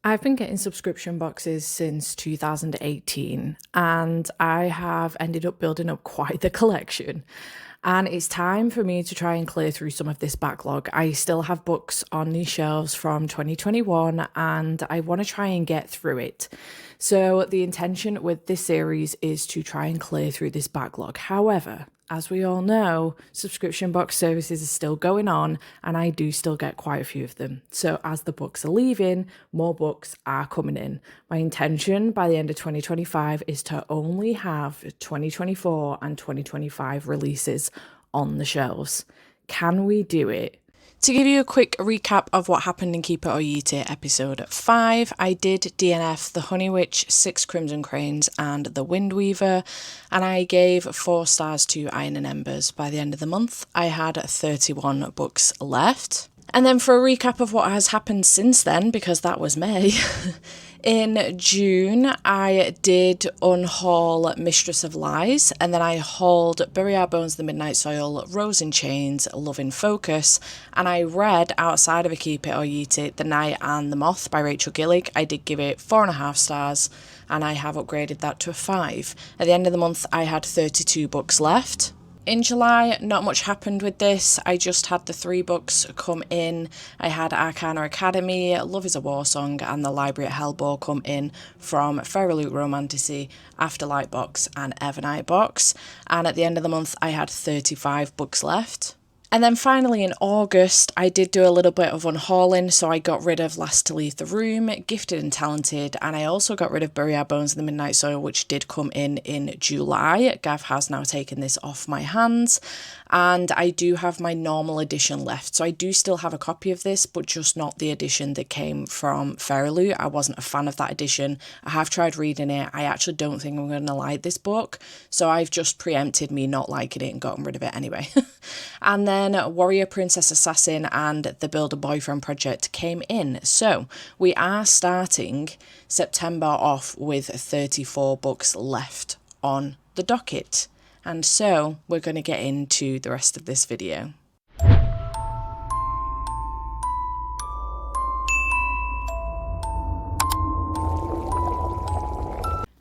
I've been getting subscription boxes since 2018 and I have ended up building up quite the collection. And it's time for me to try and clear through some of this backlog. I still have books on these shelves from 2021 and I want to try and get through it. So the intention with this series is to try and clear through this backlog. However, as we all know, subscription box services are still going on and I do still get quite a few of them. So as the books are leaving, more books are coming in. My intention by the end of 2025 is to only have 2024 and 2025 releases on the shelves. Can we do it? To give you a quick recap of what happened in Keep It or Yeet It episode 5, I did DNF the Honey Witch, 6 Crimson Cranes and the Wind Weaver, and I gave 4 stars to Iron and Embers. By the end of the month, I had 31 books left. And then for a recap of what has happened since then, because that was May, in June, I did unhaul Mistress of Lies, and then I hauled Bury Our Bones, The Midnight Soil, Rose in Chains, Love in Focus, and I read outside of a Keep It or Yeet It, The Night and the Moth by Rachel Gillig. I did give it 4.5 stars, and I have upgraded that to a 5. At the end of the month, I had 32 books left. In July, not much happened with this. I just had the 3 books come in. I had Arcana Academy, Love is a War Song, and The Library at Hellbore come in from Fairy Loot Romanticy, Afterlight Box, and Evernight Box. And at the end of the month, I had 35 books left. And then finally in August, I did do a little bit of unhauling, so I got rid of Last to Leave the Room, Gifted and Talented, and I also got rid of Bury Our Bones and the Midnight Soil, which did come in July. Gav has now taken this off my hands, and I do have my normal edition left. So I do still have a copy of this, but just not the edition that came from Fairy Loot. I wasn't a fan of that edition. I have tried reading it. I actually don't think I'm going to like this book, so I've just preempted me not liking it and gotten rid of it anyway. And then Warrior Princess Assassin and the Builder Boyfriend Project came in. So we are starting September off with 34 books left on the docket. And so we're going to get into the rest of this video.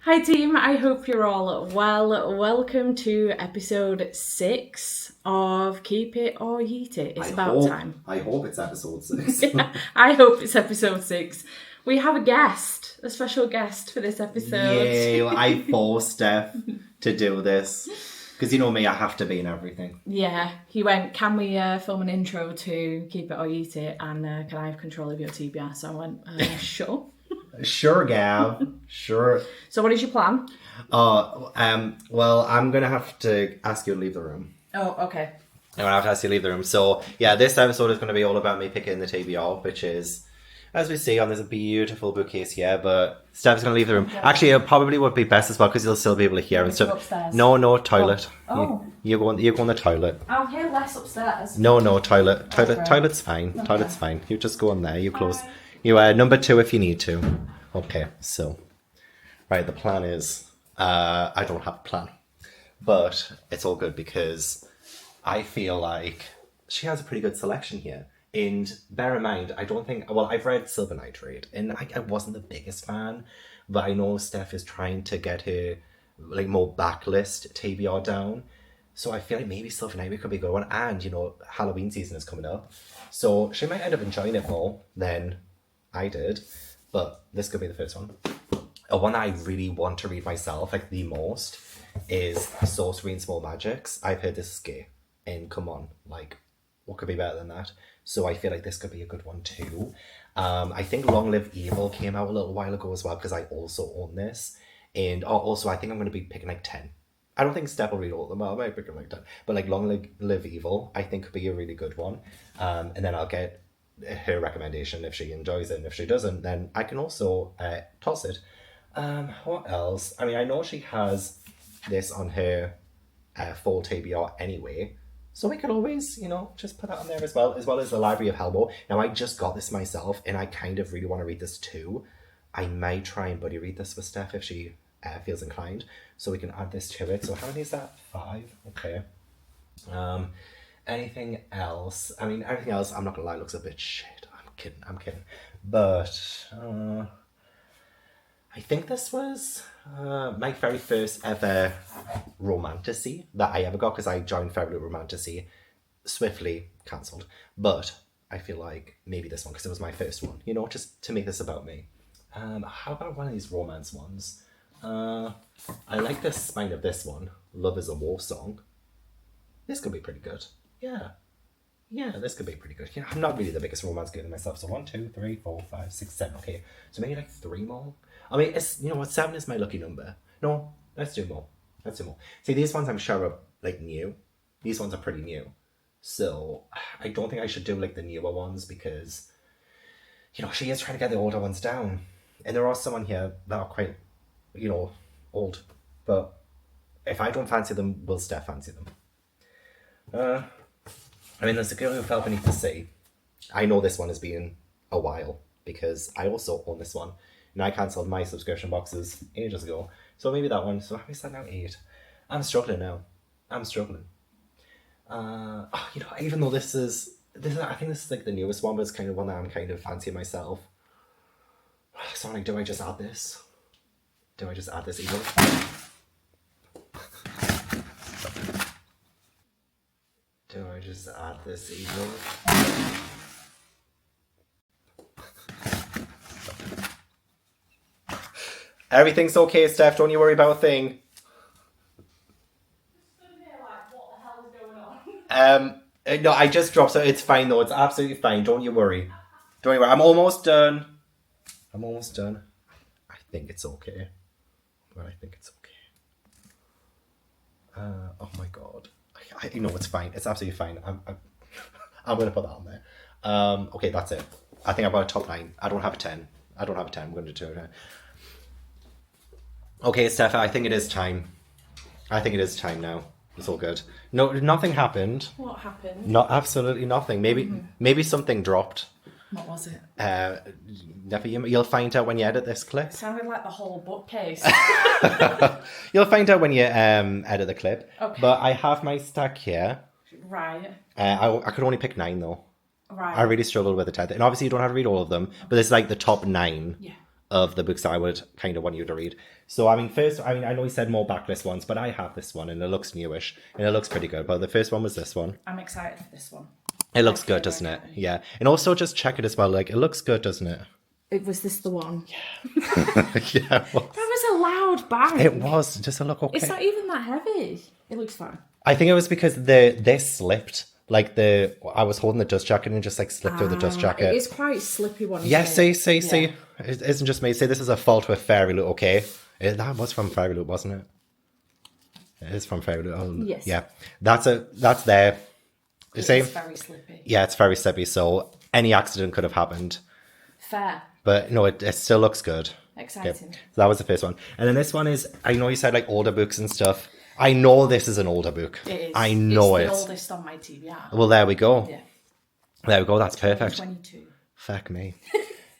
Hi team, I hope you're all well. Welcome to episode 6 of Keep It or Yeet It. It's about time. I hope it's episode 6. Yeah, I hope it's episode 6. We have a special guest for this episode. Yay, I forced Steph to do this. Because you know me, I have to be in everything. Yeah, he went, can we film an intro to Keep It or Yeet It, and can I have control of your TBR? So I went, sure. Sure, Gav. Sure. So what is your plan? Well, I'm going to have to ask you to leave the room. Oh, okay. I'm going to have to ask you to leave the room. So, yeah, this episode is going to be all about me picking the TBR, which is, as we see on, there's a beautiful bookcase here, but Steph's going to leave the room. Yeah. Actually, it probably would be best as well, because you'll still be able to hear and stuff. Upstairs. No, toilet. Oh. You go on the toilet. I'll hear less upstairs. No, toilet. Right. Toilet's fine. Okay. Toilet's fine. You just go in there. You close. You are number 2 if you need to. Okay, so, right, the plan is, I don't have a plan, but it's all good because I feel like she has a pretty good selection here. And bear in mind, I've read Silver Nitrate, and I wasn't the biggest fan, but I know Steph is trying to get her, like, more backlist TBR down. So I feel like maybe Silver Nitrate could be a good one, and, Halloween season is coming up. So she might end up enjoying it more than I did, but this could be the first one. A one that I really want to read myself, like the most, is Sorcery and Small Magics. I've heard this is gay, and come on, like, what could be better than that? So I feel like this could be a good one too. I think Long Live Evil came out a little while ago as well, because I also own this. And also I think I'm going to be picking like 10. I don't think Steph will read all of them. I might pick like 10. But like Long Live Evil, I think could be a really good one. And then I'll get her recommendation if she enjoys it, and if she doesn't, then I can also toss it. What else? I mean, I know she has this on her full TBR anyway, so we could always, just put that on there as well as the Library of Hellbore. Now, I just got this myself, and I kind of really want to read this too. I might try and buddy read this with Steph if she feels inclined, so we can add this to it. So how many is that? 5? Okay. Anything else? I mean, everything else, I'm not gonna lie, looks a bit shit. I'm kidding. But I think this was my very first ever romantasy that I ever got, because I joined Fairy Loot Romantasy, swiftly cancelled. But I feel like maybe this one, because it was my first one, you know, just to make this about me. How about one of these romance ones? I like the spine of this one. Love is a War Song. This could be pretty good. Yeah. Yeah, this could be pretty good. You know, I'm not really the biggest romance girl myself. So 1, 2, 3, 4, 5, 6, 7. Okay, so maybe like 3 more. I mean, it's, you know what? 7 is my lucky number. No, let's do more. Let's do more. See, these ones I'm sure are like new. These ones are pretty new. So I don't think I should do like the newer ones, because, you know, she is trying to get the older ones down. And there are some on here that are quite, you know, old. But if I don't fancy them, will Steph fancy them? I mean, there's a girl who fell beneath the sea. I know this one has been a while, because I also own this one. And I cancelled my subscription boxes ages ago. So maybe that one. So how many is that now? 8. I'm struggling now. I'm struggling. You know, even though this is, I think this is like the newest one, but it's kind of one that I'm kind of fancying myself. So like, do I just add this? Do I just add this evil? Do I just add this evil? Everything's okay, Steph. Don't you worry about a thing. No, I just dropped, so it's fine though. It's absolutely fine. Don't you worry. Don't you worry. I'm almost done. I'm almost done. I think it's okay. But I think it's okay. Oh my god. You know, it's fine. It's absolutely fine. I'm gonna put that on there. Okay, that's it. I think I've got a top 9. I don't have a 10. I don't have a 10. I'm gonna do it. Okay, Steph, I think it is time. I think it is time now. It's all good. No, nothing happened. What happened? Not absolutely nothing. Maybe something dropped. What was it? Never. You'll find out when you edit this clip. It sounded like the whole bookcase. You'll find out when you edit the clip. Okay. But I have my stack here. Right. I could only pick 9 though. Right. I really struggled with the 10th. And obviously you don't have to read all of them, but this is like the top 9. Yeah. Of the books that I would kind of want you to read. So, I mean, I know you said more backlist ones, but I have this one and it looks newish and it looks pretty good. But the first one was this one. I'm excited for this one. It looks good, doesn't it? Yeah. And also just check it as well. Like, it looks good, doesn't it? Was this the one? Yeah. Yeah. Well, that was a loud bang. it was. Does it look okay? It's not even that heavy. It looks fine. I think it was because this slipped. Like I was holding the dust jacket and it just like slipped through the dust jacket. It is quite slippy one. Yeah, see. It isn't just me. See, this is a fault with Fairy Loot, okay? That was from Fairy Loot, wasn't it? It is from Fairy Loot. Oh, yes. Yeah. That's there. It's very slippy. Yeah, it's very slippy, so any accident could have happened. Fair. But no, it still looks good. Exciting. Okay. So that was the first one. And then this one is, I know you said like older books and stuff. I know this is an older book. It is. I know it's the oldest on my TBR. Well, there we go. Yeah. There we go. That's perfect. 22. Fuck me.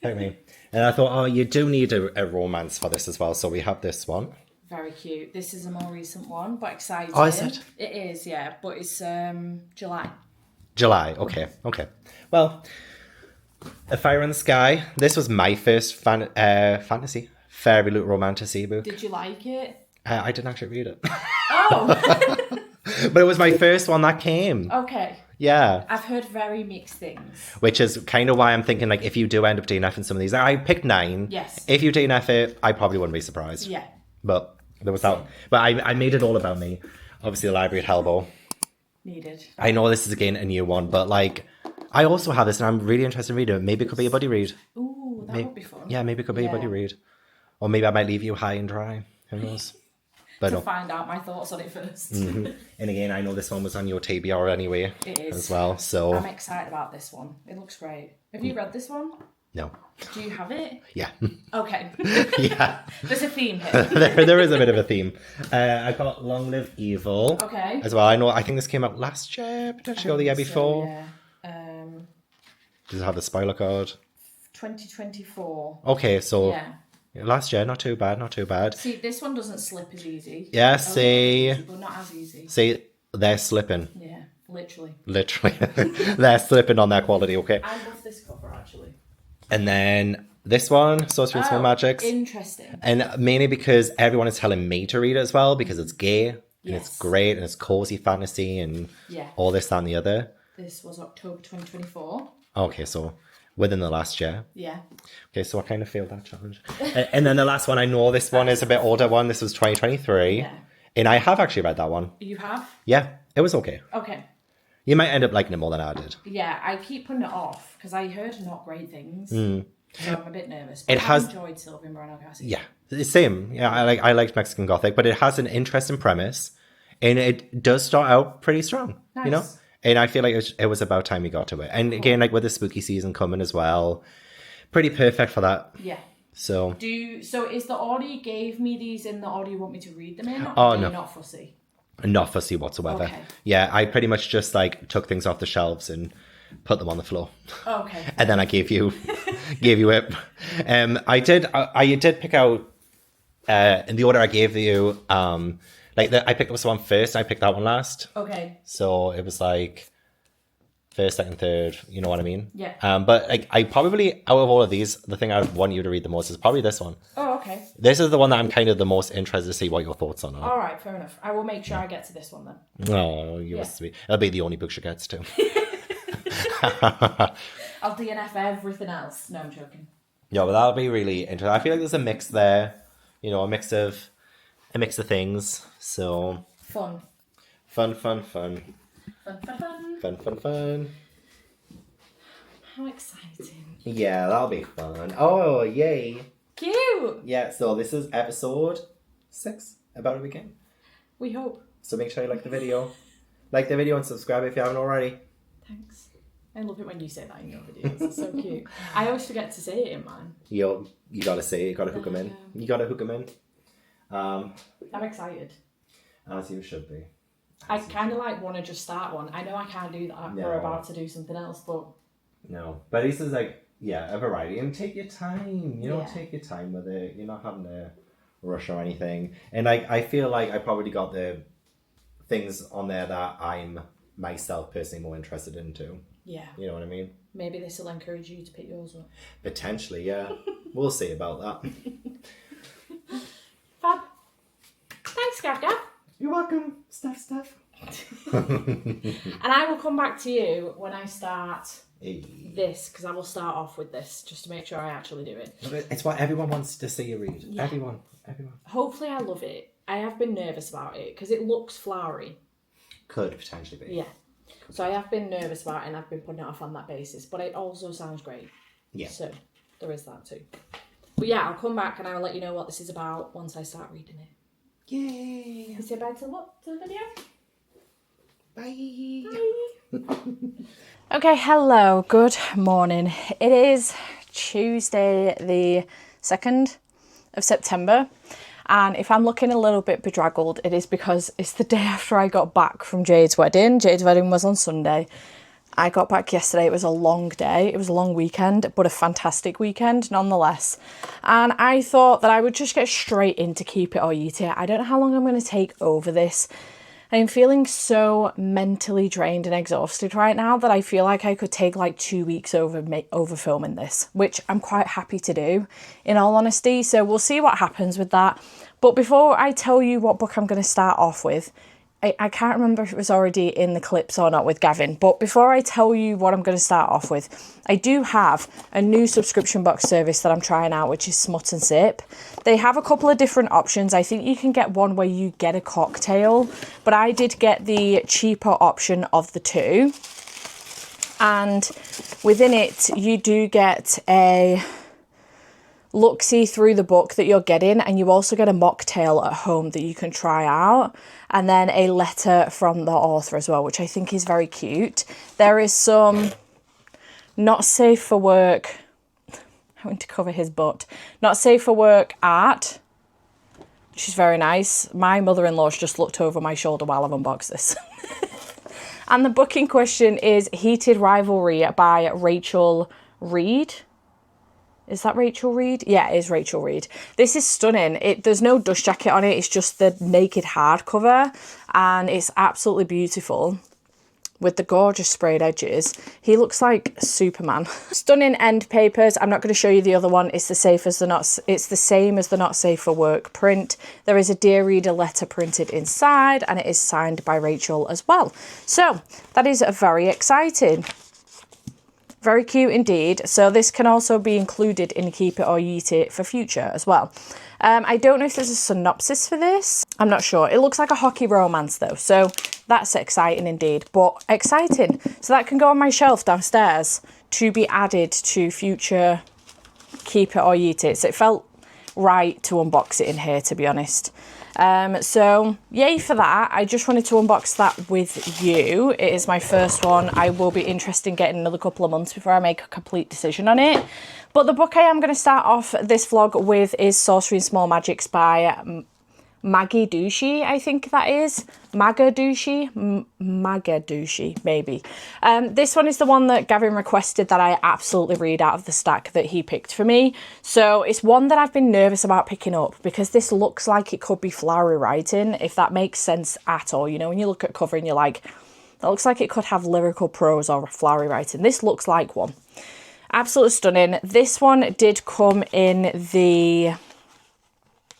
Fuck me. And I thought, you do need a romance for this as well. So we have this one. Very cute. This is a more recent one, but exciting. Oh, is it? It is, yeah. But it's July. July. Okay. Well, A Fire in the Sky. This was my first fantasy. Fairy Loot Romantasy book. Did you like it? I didn't actually read it. Oh! But it was my first one that came. Okay. Yeah. I've heard very mixed things. Which is kind of why I'm thinking, like, if you do end up DNFing some of these, I picked 9. Yes. If you DNF it, I probably wouldn't be surprised. Yeah. But there was that. But I made it all about me. Obviously, the Library at Hellbow. Needed. I know this is, again, a new one, but, like, I also have this, and I'm really interested in reading it. Maybe it could be a buddy read. Ooh, that would be fun. Yeah, maybe it could be a buddy read. Or maybe I might leave you high and dry. Who knows? But to find out my thoughts on it first. Mm-hmm. And again, I know this one was on your TBR anyway. It is. As well, so... I'm excited about this one. It looks great. Have you read this one? No. Do you have it? Yeah. Okay. Yeah. There's a theme here. there is a bit of a theme. I got Long Live Evil. Okay. As well. I think this came out last year, potentially, or the year before. Yeah. Does it have the spoiler code? 2024. Okay, so... Yeah. Last year, not too bad. See, this one doesn't slip as easy. Yeah, see... But not as easy. See, they're slipping. Yeah, literally. They're slipping on their quality, okay? I love this cover, actually. And then this one, Sorcery and Small Magics. Interesting. And mainly because everyone is telling me to read it as well, because it's gay, and it's great, and it's cozy fantasy, and all this, that, and the other. This was October 2024. Okay, so within the last year. Yeah. Okay, so I kind of failed that challenge. And then the last one, I know this one is a bit older one. This was 2023. Yeah. And I have actually read that one. You have? Yeah, it was okay. Okay. You might end up liking it more than I did. Yeah, I keep putting it off because I heard not great things. So I'm a bit nervous. But It has enjoyed Sylvian Moreno Garcia. Yeah, the same. Yeah, I liked Mexican Gothic, but it has an interesting premise, and it does start out pretty strong. Nice. You know, and I feel like it was about time we got to it. And again, like with the spooky season coming as well, pretty perfect for that. Yeah. So is the order you gave me these in the order you want me to read them in? Or oh are no, you not fussy? Not fussy whatsoever. Okay. Yeah, I pretty much just like took things off the shelves and put them on the floor. Okay. And then I gave you it. I did pick out in the order I gave you. I picked up this one first, and I picked that one last. Okay. So it was like first, second, third. You know what I mean? Yeah. But like I probably out of all of these, the thing I would want you to read the most is probably this one. Oh, okay. This is the one that I'm kind of the most interested to see what your thoughts on are. All right, fair enough. I will make sure I get to this one then. Oh, you're sweet. That'll be the only book she gets to. I'll DNF everything else. No, I'm joking. Yeah, but that'll be really interesting. I feel like there's a mix there. You know, a mix of things. So fun. How exciting. Yeah, that'll be fun. Oh, yay. Cute. Yeah, so this is episode 6 about a weekend. We hope. So make sure you like the video. Like the video and subscribe if you haven't already. Thanks. I love it when you say that in your videos. It's so cute. I always forget to say it in mine. You gotta say it. You gotta hook them in. You gotta hook them in. I'm excited. As you should be. I kind of want to just start one. I know I can't do that. No. We're about to do something else, but... No. But this is a variety. And take your time. You know, take your time with it. You're not having to rush or anything. And I feel like I probably got the things on there that I'm myself personally more interested in too. Yeah. You know what I mean? Maybe this will encourage you to pick yours up. Potentially, yeah. We'll see about that. Fab. Thanks, Gav. You're welcome, Steph. And I will come back to you when I start this, because I will start off with this, just to make sure I actually do it. It's what everyone wants to see you read. Yeah. Everyone. Hopefully I love it. I have been nervous about it, because it looks flowery. Could potentially be. Yeah. So I have been nervous about it, and I've been putting it off on that basis. But it also sounds great. Yeah. So there is that too. But yeah, I'll come back and I'll let you know what this is about once I start reading it. Yay! Say bye to the video. Bye. Okay, hello. Good morning. It is Tuesday the 2nd of September. And if I'm looking a little bit bedraggled, it is because it's the day after I got back from Jade's wedding. Jade's wedding was on Sunday. I got back yesterday. It was a long day. It was a long weekend, but a fantastic weekend nonetheless. And I thought that I would just get straight into Keep It or Yeet It. I don't know how long I'm going to take over this. I'm feeling so mentally drained and exhausted right now that I feel like I could take 2 weeks over filming this, which I'm quite happy to do, in all honesty. So we'll see what happens with that. But before I tell you what book I'm going to start off with, I can't remember if it was already in the clips or not with Gavin, but before I tell you what I'm going to start off with, I do have a new subscription box service that I'm trying out, which is Smut and Sip. They have a couple of different options. I think you can get one where you get a cocktail, but I did get the cheaper option of the two. And within it, you do get a look-see through the book that you're getting, and you also get a mocktail at home that you can try out, and then a letter from the author as well, which I think is very cute. There is some not safe for work, having to cover his butt, not safe for work art, which is very nice. My mother-in-law's just looked over my shoulder while I've unboxed this. And the book in question is Heated Rivalry by Rachel Reed. Is that Rachel Reed? Yeah, it is Rachel Reed. This is stunning. There's no dust jacket on it. It's just the naked hardcover, and it's absolutely beautiful. with the gorgeous sprayed edges. He looks like Superman. Stunning end papers. I'm not going to show you the other one. It's the same as the not safe for work print. There is a Dear Reader letter printed inside, and it is signed by Rachel as well. So that is very exciting. Very cute indeed. So this can also be included in Keep It or Yeet It for future as well. I don't know if there's a synopsis for this. I'm not sure. It looks like a hockey romance though. So that's exciting indeed, but exciting. So that can go on my shelf downstairs to be added to future Keep It or Yeet It. So it felt right to unbox it in here, to be honest. So yay for that. I just wanted to unbox that with you. It is my first one. I will be interested in getting another couple of months before I make a complete decision on it. But the book I am going to start off this vlog with is Sorcery and Small Magics by Maggie Douchy, I think that is. Magadouchy, maybe. This one is the one that Gavin requested that I absolutely read out of the stack that he picked for me. So it's one that I've been nervous about picking up because this looks like it could be flowery writing, if that makes sense at all. You know, when you look at cover and you're like, that looks like it could have lyrical prose or flowery writing. This looks like one. Absolutely stunning. This one did come in the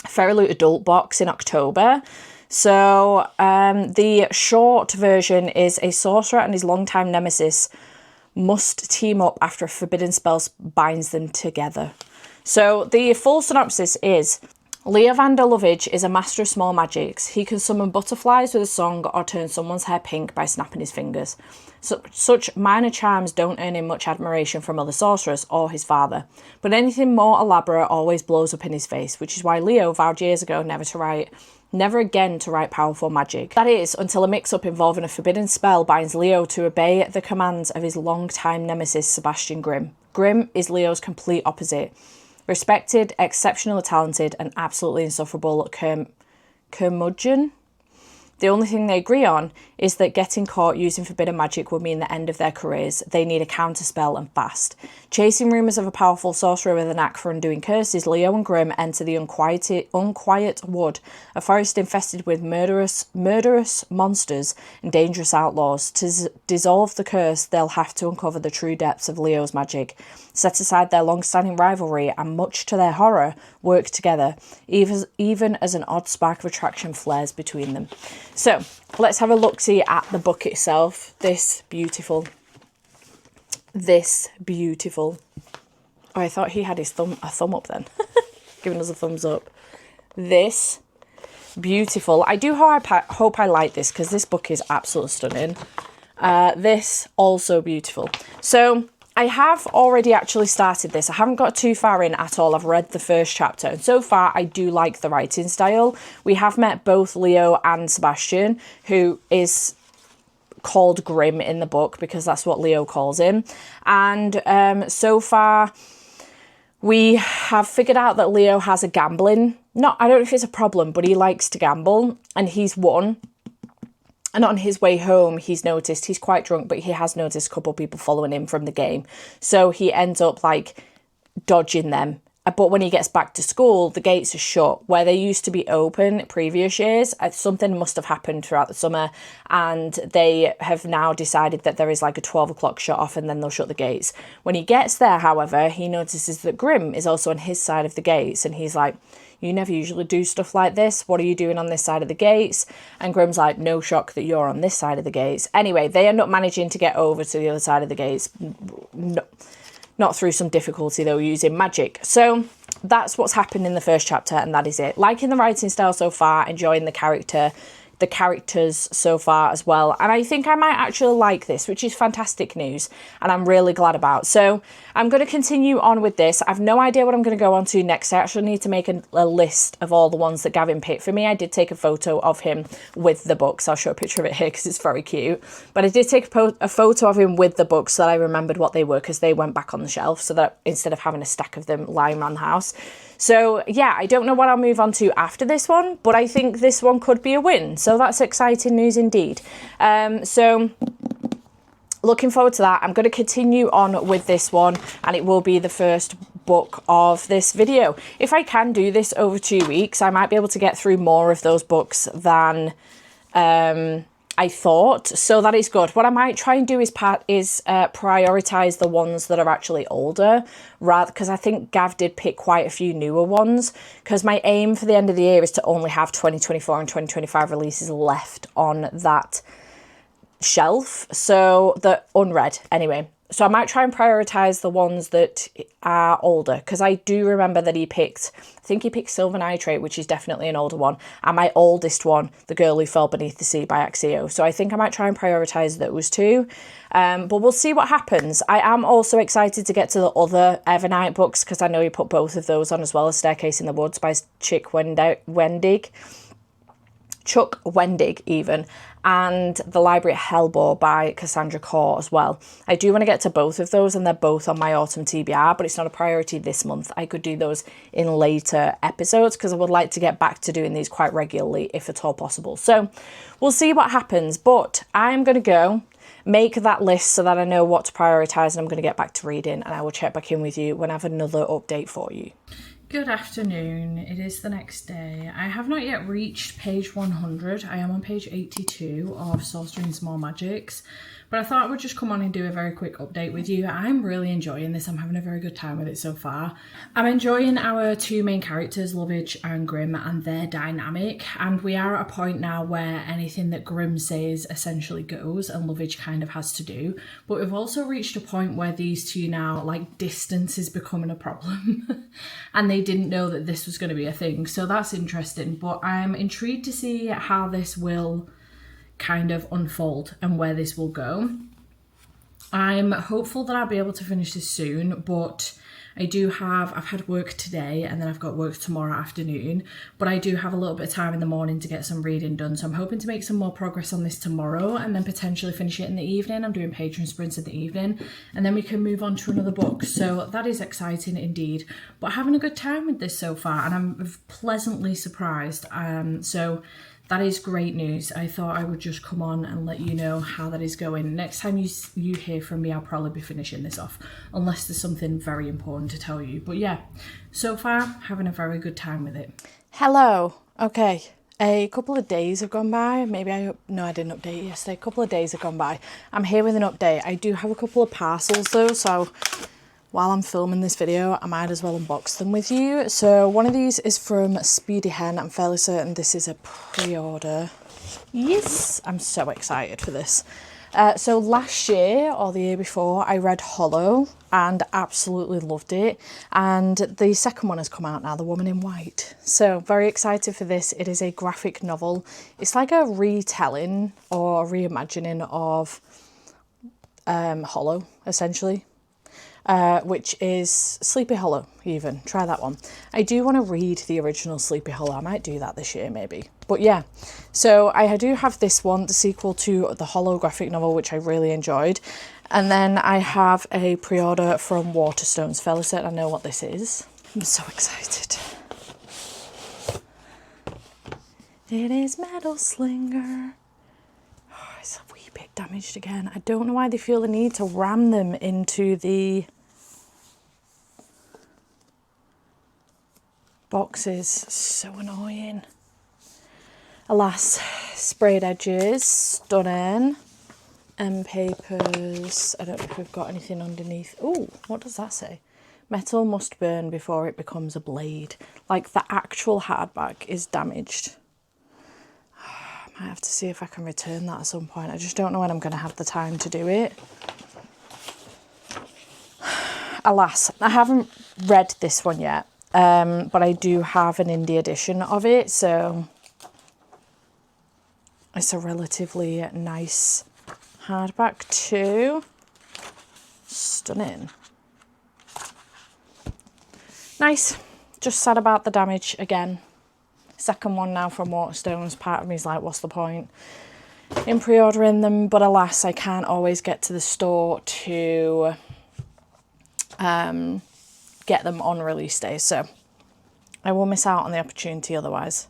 Fairy Loot adult box in October. So the short version is a sorcerer and his longtime nemesis must team up after a forbidden spell binds them together. So the full synopsis is: Leo Vanderlovich is a master of small magics. He can summon butterflies with a song or turn someone's hair pink by snapping his fingers. Such minor charms don't earn him much admiration from other sorcerers or his father, but anything more elaborate always blows up in his face, which is why Leo vowed years ago never again to write powerful magic. That is, until a mix-up involving a forbidden spell binds Leo to obey the commands of his long-time nemesis, Sebastian Grimm. Grimm is Leo's complete opposite. Respected, exceptionally talented, and absolutely insufferable curmudgeon. The only thing they agree on is that getting caught using forbidden magic would mean the end of their careers. They need a counterspell and fast. Chasing rumours of a powerful sorcerer with a knack for undoing curses, Leo and Grimm enter the unquiet wood, a forest infested with murderous monsters and dangerous outlaws. To dissolve the curse, they'll have to uncover the true depths of Leo's magic, set aside their long-standing rivalry, and much to their horror, work together, even as an odd spark of attraction flares between them. So let's have a look-see at the book itself. This beautiful. Oh, I thought he had his thumb up then. Giving us a thumbs up. This beautiful. I do hope I like this because this book is absolutely stunning. This also beautiful. So I have already actually started this. I haven't got too far in at all. I've read the first chapter, and so far I do like the writing style. We have met both Leo and Sebastian, who is called Grimm in the book because that's what Leo calls him. And so far we have figured out that Leo has a gambling, I don't know if it's a problem, but he likes to gamble, and he's won. And on his way home, he's noticed, he's quite drunk, but he has noticed a couple of people following him from the game. So he ends up like dodging them. But when he gets back to school, the gates are shut. Where they used to be open previous years, something must have happened throughout the summer. And they have now decided that there is like a 12 o'clock shut off and then they'll shut the gates. When he gets there, however, he notices that Grimm is also on his side of the gates. And he's like, you never usually do stuff like this. What are you doing on this side of the gates? And Grimm's like, no shock that you're on this side of the gates. Anyway, they end up managing to get over to the other side of the gates. No, not through some difficulty though, using magic. So that's what's happened in the first chapter, and that is it. Liking the writing style so far, enjoying the characters so far as well, and I think I might actually like this, which is fantastic news, and I'm really glad about. So I'm going to continue on with this. I've no idea what I'm going to go on to next. I actually need to make a list of all the ones that Gavin picked for me. I did take a photo of him with the books. I'll show a picture of it here because it's very cute, but I did take a photo of him with the books so that I remembered what they were, because they went back on the shelf, so that instead of having a stack of them lying around the house. So yeah, I don't know what I'll move on to after this one, but I think this one could be a win. So that's exciting news indeed. So looking forward to that. I'm going to continue on with this one, and it will be the first book of this video. If I can do this over 2 weeks, I might be able to get through more of those books than I thought, so that is good. What I might try and do is prioritize the ones that are actually older, rather, because I think Gav did pick quite a few newer ones, because my aim for the end of the year is to only have 2024 and 2025 releases left on that shelf, so the unread anyway. So I might try and prioritize the ones that are older, because I do remember that I think he picked Silver Nitrate, which is definitely an older one, and my oldest one, The Girl Who Fell Beneath the Sea by Axio. So I think I might try and prioritize those two, but we'll see what happens. I am also excited to get to the other Evernight books, because I know he put both of those on as well, as Staircase in the Woods by Chuck Wendig even, and The Library at Hellbore by Cassandra Core as well. I do want to get to both of those, and they're both on my autumn TBR, but it's not a priority this month. I could do those in later episodes, because I would like to get back to doing these quite regularly if at all possible. So we'll see what happens, but I'm going to go make that list so that I know what to prioritise, and I'm going to get back to reading, and I will check back in with you when I have another update for you. Good afternoon, it is the next day. I have not yet reached page 100. I am on page 82 of Sorcery and Small Magics, but I thought I would just come on and do a very quick update with you. I'm really enjoying this. I'm having a very good time with it so far. I'm enjoying our two main characters, Lovage and Grimm, and their dynamic, and we are at a point now where anything that Grimm says essentially goes, and Lovage kind of has to do. But we've also reached a point where these two now, like, distance is becoming a problem and they didn't know that this was going to be a thing, so that's interesting. But I'm intrigued to see how this will kind of unfold and where this will go. I'm hopeful that I'll be able to finish this soon, but I've had work today, and then I've got work tomorrow afternoon, but I do have a little bit of time in the morning to get some reading done, so I'm hoping to make some more progress on this tomorrow, and then potentially finish it in the evening. I'm doing patron sprints in the evening, and then we can move on to another book, so that is exciting indeed. But having a good time with this so far, and I'm pleasantly surprised, so that is great news. I thought I would just come on and let you know how that is going. Next time you hear from me, I'll probably be finishing this off, unless there's something very important to tell you. But yeah, so far, having a very good time with it. Hello. Okay. A couple of days have gone by. No, I didn't update yesterday. A couple of days have gone by. I'm here with an update. I do have a couple of parcels though, so while I'm filming this video, I might as well unbox them with you. So one of these is from Speedy Hen. I'm fairly certain this is a pre-order. Yes, I'm so excited for this. So last year or the year before, I read Hollow and absolutely loved it. And the second one has come out now, The Woman in White. So very excited for this. It is a graphic novel. It's like a retelling or reimagining of Hollow, essentially. Which is Sleepy Hollow even. Try that one. I do want to read the original Sleepy Hollow. I might do that this year maybe. But yeah, so I do have this one, the sequel to the Hollow graphic novel, which I really enjoyed. And then I have a pre-order from Waterstones. Fairly certain I know what this is. I'm so excited. It is Metal Slinger. Oh, it's a wee bit damaged again. I don't know why they feel the need to ram them into the boxes. So annoying. Alas, sprayed edges, stunning. End papers. I don't know if we've got anything underneath. Oh, what does that say? Metal must burn before it becomes a blade. Like the actual hardback is damaged. I have to see if I can return that at some point. I just don't know when I'm going to have the time to do it. Alas, I haven't read this one yet, but I do have an indie edition of it, so it's a relatively nice hardback too. Stunning. Nice. Just sad about the damage again. Second one now from Waterstones. Part of me is like, what's the point in pre-ordering them? But alas, I can't always get to the store to get them on release day, so I will miss out on the opportunity otherwise.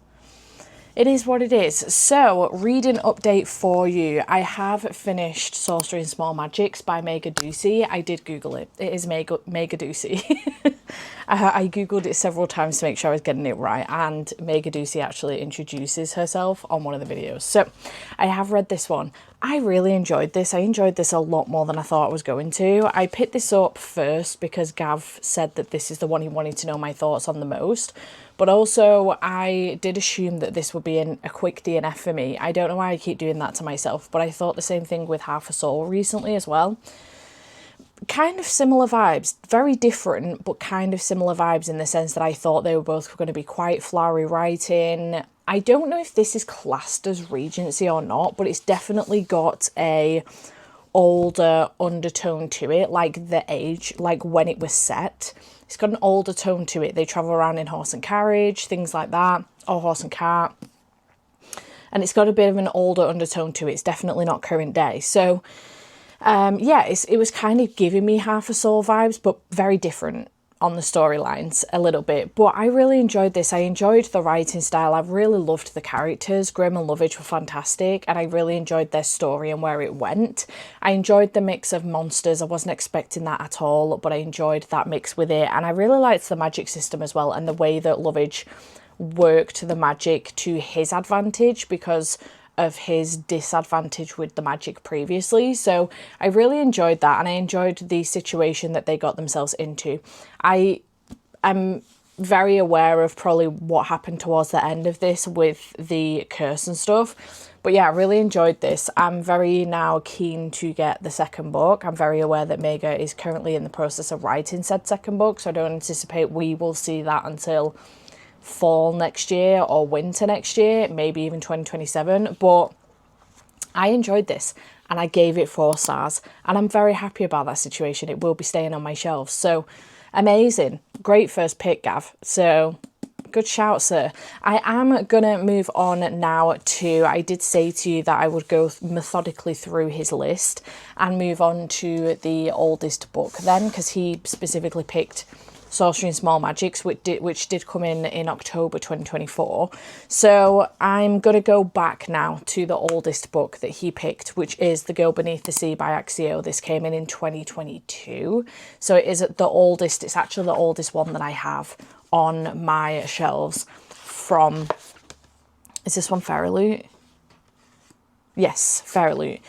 It is what it is. So, reading update for you. I have finished Sorcery and Small Magics by Mega Ducey. I did Google it. It is Mega Ducey. I Googled it several times to make sure I was getting it right. And Mega Ducey actually introduces herself on one of the videos. So, I have read this one. I really enjoyed this. I enjoyed this a lot more than I thought I was going to. I picked this up first because Gav said that this is the one he wanted to know my thoughts on the most. But also, I did assume that this would be a quick DNF for me. I don't know why I keep doing that to myself, but I thought the same thing with Half a Soul recently as well. Kind of similar vibes, very different, but kind of similar vibes in the sense that I thought they were both going to be quite flowery writing. I don't know if this is classed as Regency or not, but it's definitely got a older undertone to it, like the age, like when it was set. It's got an older tone to it. They travel around in horse and carriage, things like that, or horse and cart. And it's got a bit of an older undertone to it. It's definitely not current day. So, yeah, it was kind of giving me Half a Soul vibes, but very different on the storylines a little bit. But I really enjoyed this. I enjoyed the writing style. I really loved the characters. Grim and Lovage were fantastic, and I really enjoyed their story and where it went. I enjoyed the mix of monsters. I wasn't expecting that at all, but I enjoyed that mix with it. And I really liked the magic system as well, and the way that Lovage worked the magic to his advantage because of his disadvantage with the magic previously. So I really enjoyed that, and I enjoyed the situation that they got themselves into. I am very aware of probably what happened towards the end of this with the curse and stuff. But yeah, I really enjoyed this. I'm very now keen to get the second book. I'm very aware that Mega is currently in the process of writing said second book, so I don't anticipate we will see that until fall next year or winter next year, maybe even 2027. But I enjoyed this and I gave it 4 stars, and I'm very happy about that situation. It will be staying on my shelves. So amazing. Great first pick, Gav. So good shout, sir. I am gonna move on now to, I did say to you that I would go methodically through his list and move on to the oldest book then, because he specifically picked Sorcery and Small Magics, which did come in October 2024. So I'm going to go back now to the oldest book that he picked, which is The Girl Beneath the Sea by Axio. This came in 2022. So it is the oldest, it's actually the oldest one that I have on my shelves from, is this one Fairy Loot? Yes, Fairy Loot.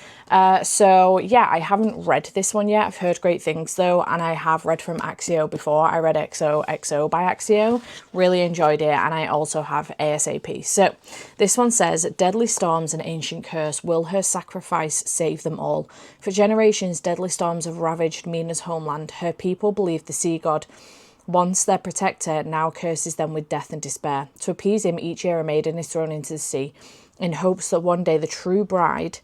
So yeah, I haven't read this one yet. I've heard great things though, and I have read from Axio before. I read XO by Axio, really enjoyed it, and I also have ASAP. So this one says, deadly storms and ancient curse, will her sacrifice save them all? For generations, deadly storms have ravaged Mina's homeland. Her people believe the sea god, once their protector, now curses them with death and despair. To appease him, each year a maiden is thrown into the sea, in hopes that one day the true bride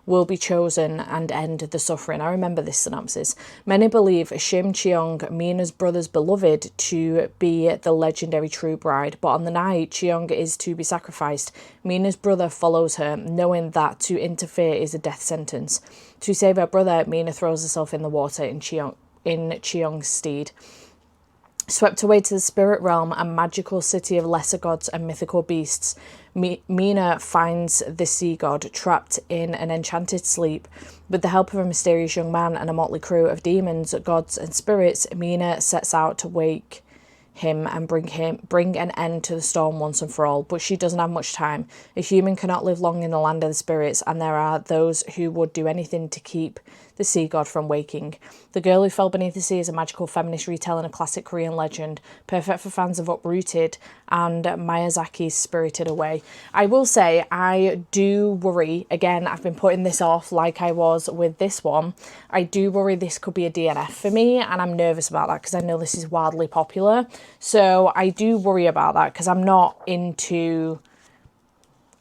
will be chosen and end the suffering. I remember this synopsis. Many believe Shim Cheong, Mina's brother's beloved, to be the legendary true bride, but on the night Cheong is to be sacrificed, Mina's brother follows her, knowing that to interfere is a death sentence. To save her brother, Mina throws herself in the water in Cheong's stead. Swept away to the spirit realm and magical city of lesser gods and mythical beasts, Mina finds the sea god trapped in an enchanted sleep. With the help of a mysterious young man and a motley crew of demons, gods and spirits, Mina sets out to wake him and bring an end to the storm once and for all. But she doesn't have much time. A human cannot live long in the land of the spirits, and there are those who would do anything to keep the sea god from waking. The Girl Who Fell Beneath the Sea is a magical feminist retelling a classic Korean legend, perfect for fans of Uprooted and Miyazaki's Spirited Away. I will say, I do worry, again, I've been putting this off like I was with this one, I do worry this could be a DNF for me, and I'm nervous about that because I know this is wildly popular. So I do worry about that because I'm not into...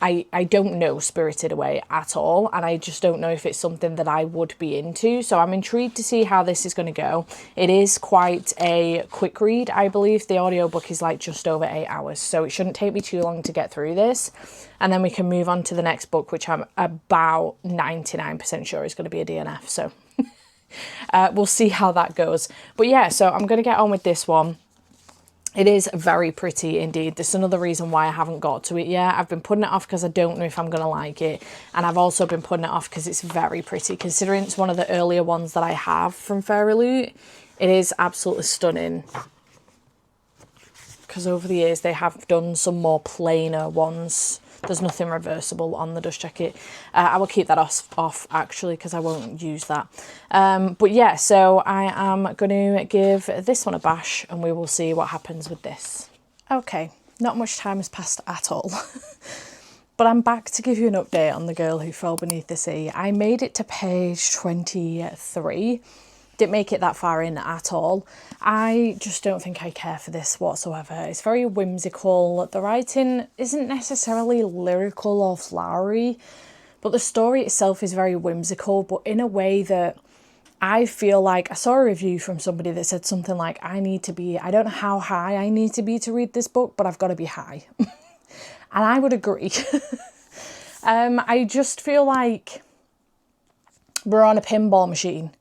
I don't know Spirited Away at all, and I just don't know if it's something that I would be into. So I'm intrigued to see how this is going to go. It is quite a quick read, I believe. The audiobook is like just over 8 hours, so it shouldn't take me too long to get through this. And then we can move on to the next book, which I'm about 99% sure is going to be a DNF. So we'll see how that goes. But yeah, so I'm going to get on with this one. It is very pretty indeed. There's another reason why I haven't got to it yet. I've been putting it off because I don't know if I'm going to like it. And I've also been putting it off because it's very pretty. Considering it's one of the earlier ones that I have from Fairy Loot, it is absolutely stunning. Because over the years they have done some more plainer ones. There's nothing reversible on the dust jacket. I will keep that off actually, because I won't use that. But yeah, so I am going to give this one a bash and we will see what happens with this. Okay, not much time has passed at all. But I'm back to give you an update on The Girl Who Fell Beneath the Sea. I made it to page 23. Didn't make it that far in at all. I just don't think I care for this whatsoever. It's very whimsical. The writing isn't necessarily lyrical or flowery, but the story itself is very whimsical, but in a way that I feel like I saw a review from somebody that said something like, I don't know how high I need to be to read this book, but I've got to be high. And I would agree. I just feel like we're on a pinball machine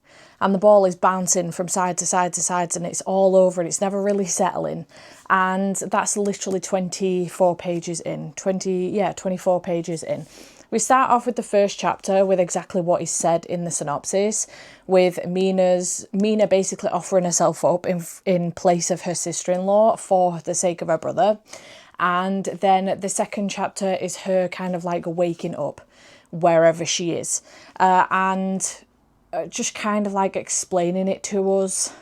and the ball is bouncing from side to side to sides and it's all over and it's never really settling. And that's literally 24 pages in. 24 pages in. We start off with the first chapter with exactly what is said in the synopsis, with Mina basically offering herself up in place of her sister-in-law for the sake of her brother. And then the second chapter is her kind of like waking up wherever she is. And just kind of like explaining it to us.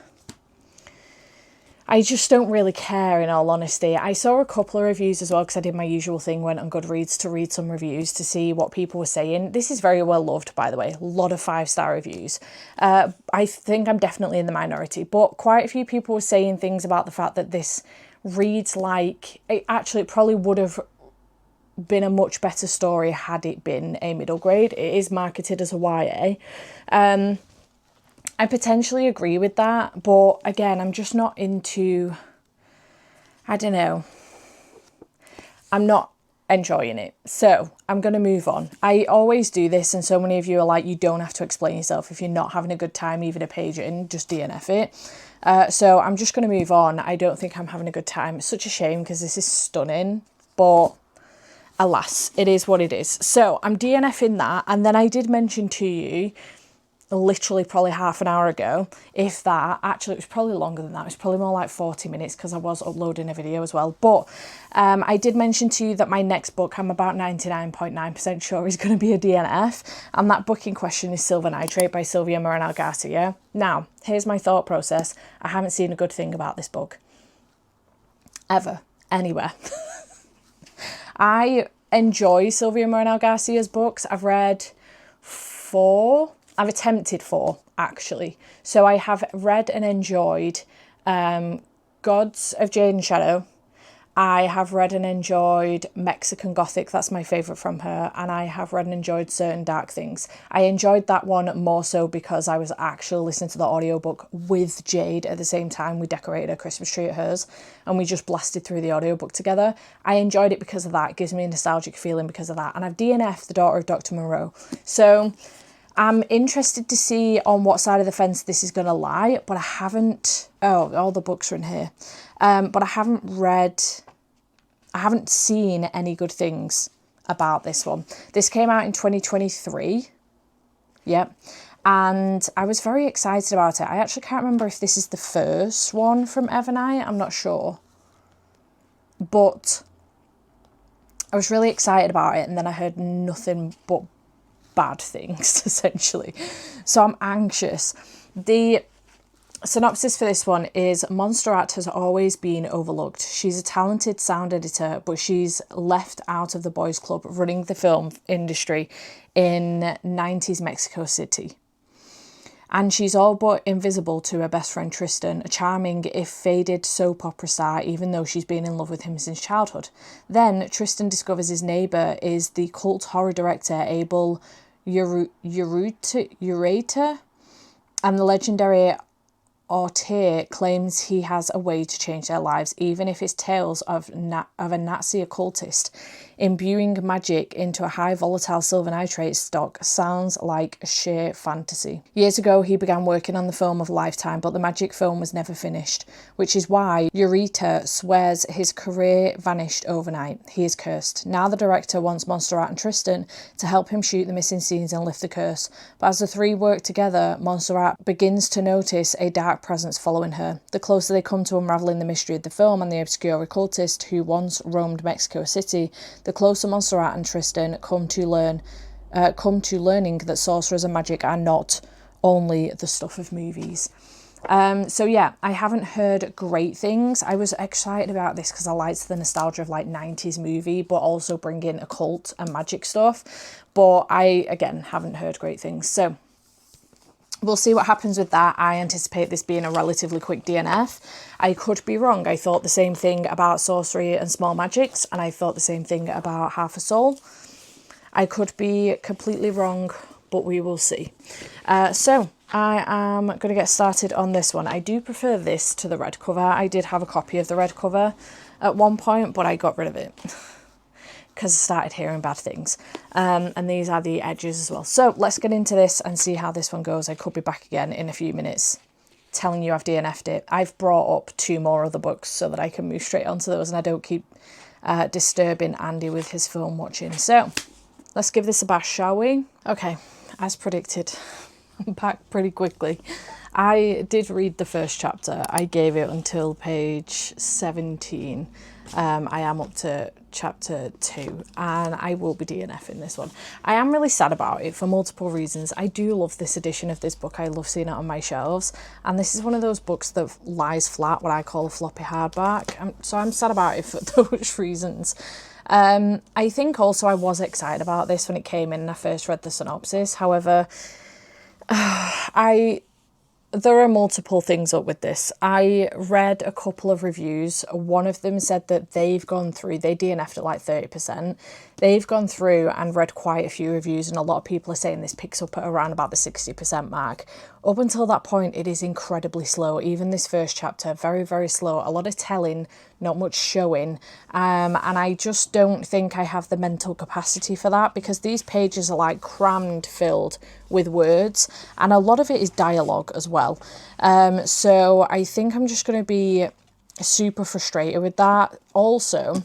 I just don't really care, in all honesty. I saw a couple of reviews as well, because I did my usual thing, went on Goodreads to read some reviews to see what people were saying. This is very well loved, by the way. A lot of 5-star reviews. I think I'm definitely in the minority, but quite a few people were saying things about the fact that this reads like... It probably would have been a much better story had it been a middle grade. It is marketed as a YA. I potentially agree with that, but again, I'm just not into, I don't know, I'm not enjoying it. So I'm going to move on. I always do this, and so many of you are like, you don't have to explain yourself. If you're not having a good time, even a page in, just DNF it. So I'm just going to move on. I don't think I'm having a good time. It's such a shame because this is stunning, but alas, it is what it is. So I'm DNFing that, and then I did mention to you, literally probably half an hour ago, if that, actually it was probably longer than that, it was probably more like 40 minutes because I was uploading a video as well, but I did mention to you that my next book, I'm about 99.9% sure is going to be a DNF, and that book in question is Silver Nitrate by Sylvia Morinal Garcia. Now, here's my thought process. I haven't seen a good thing about this book. Ever. Anywhere. I enjoy Sylvia Morinal Garcia's books. I've read 4. I've attempted 4, actually. So I have read and enjoyed Gods of Jade and Shadow. I have read and enjoyed Mexican Gothic. That's my favourite from her. And I have read and enjoyed Certain Dark Things. I enjoyed that one more so because I was actually listening to the audiobook with Jade at the same time. We decorated a Christmas tree at hers and we just blasted through the audiobook together. I enjoyed it because of that. It gives me a nostalgic feeling because of that. And I've DNF'd The Daughter of Dr. Moreau. So I'm interested to see on what side of the fence this is going to lie, but I haven't... Oh, all the books are in here. But I haven't seen any good things about this one. This came out in 2023. Yep. And I was very excited about it. I actually can't remember if this is the first one from Evernight. I'm not sure. But I was really excited about it, and then I heard nothing but bad things, essentially. So I'm anxious. The synopsis for this one is: Montserrat has always been overlooked. She's a talented sound editor, but she's left out of the boys' club running the film industry in 90s Mexico City. And she's all but invisible to her best friend Tristan, a charming, if faded, soap opera star, even though she's been in love with him since childhood. Then Tristan discovers his neighbour is the cult horror director Abel Ureta, and the legendary Ortiz claims he has a way to change their lives, even if it's tales of a Nazi occultist. Imbuing magic into a high volatile silver nitrate stock sounds like sheer fantasy. Years ago, he began working on the film of Lifetime, but the magic film was never finished, which is why Yeet swears his career vanished overnight. He is cursed. Now the director wants Montserrat and Tristan to help him shoot the missing scenes and lift the curse. But as the three work together, Montserrat begins to notice a dark presence following her. The closer they come to unraveling the mystery of the film and the obscure occultist who once roamed Mexico City, the closer Montserrat and Tristan come to learning that sorcerers and magic are not only the stuff of movies. So yeah, I haven't heard great things. I was excited about this because I liked the nostalgia of like 90s movie, but also bring in occult and magic stuff. But I, again, haven't heard great things. So we'll see what happens with that. I anticipate this being a relatively quick DNF. I could be wrong. I thought the same thing about Sorcery and Small Magics, and I thought the same thing about Half a Soul. I could be completely wrong, but we will see. So I am going to get started on this one. I do prefer this to the red cover. I did have a copy of the red cover at one point, but I got rid of it because I started hearing bad things. And these are the edges as well. So let's get into this and see how this one goes. I could be back again in a few minutes telling you I've DNF'd it. I've brought up 2 more other books so that I can move straight onto those and I don't keep disturbing Andy with his film watching. So let's give this a bash, shall we? Okay, as predicted, I'm back pretty quickly. I did read the first chapter. I gave it until page 17. I am up to chapter 2 and I will be DNFing this one. I am really sad about it for multiple reasons. I do love this edition of this book. I love seeing it on my shelves, and this is one of those books that lies flat, what I call a floppy hardback. So I'm sad about it for those reasons. I think also I was excited about this when it came in and I first read the synopsis. However, there are multiple things up with this. I read a couple of reviews. One of them said that they've gone through, they DNF'd at like 30%. They've gone through and read quite a few reviews, and a lot of people are saying this picks up at around about the 60% mark. Up until that point, it is incredibly slow. Even this first chapter, very, very slow. A lot of telling, not much showing. And I just don't think I have the mental capacity for that, because these pages are like crammed filled with words, and a lot of it is dialogue as well. So I think I'm just going to be super frustrated with that. Also,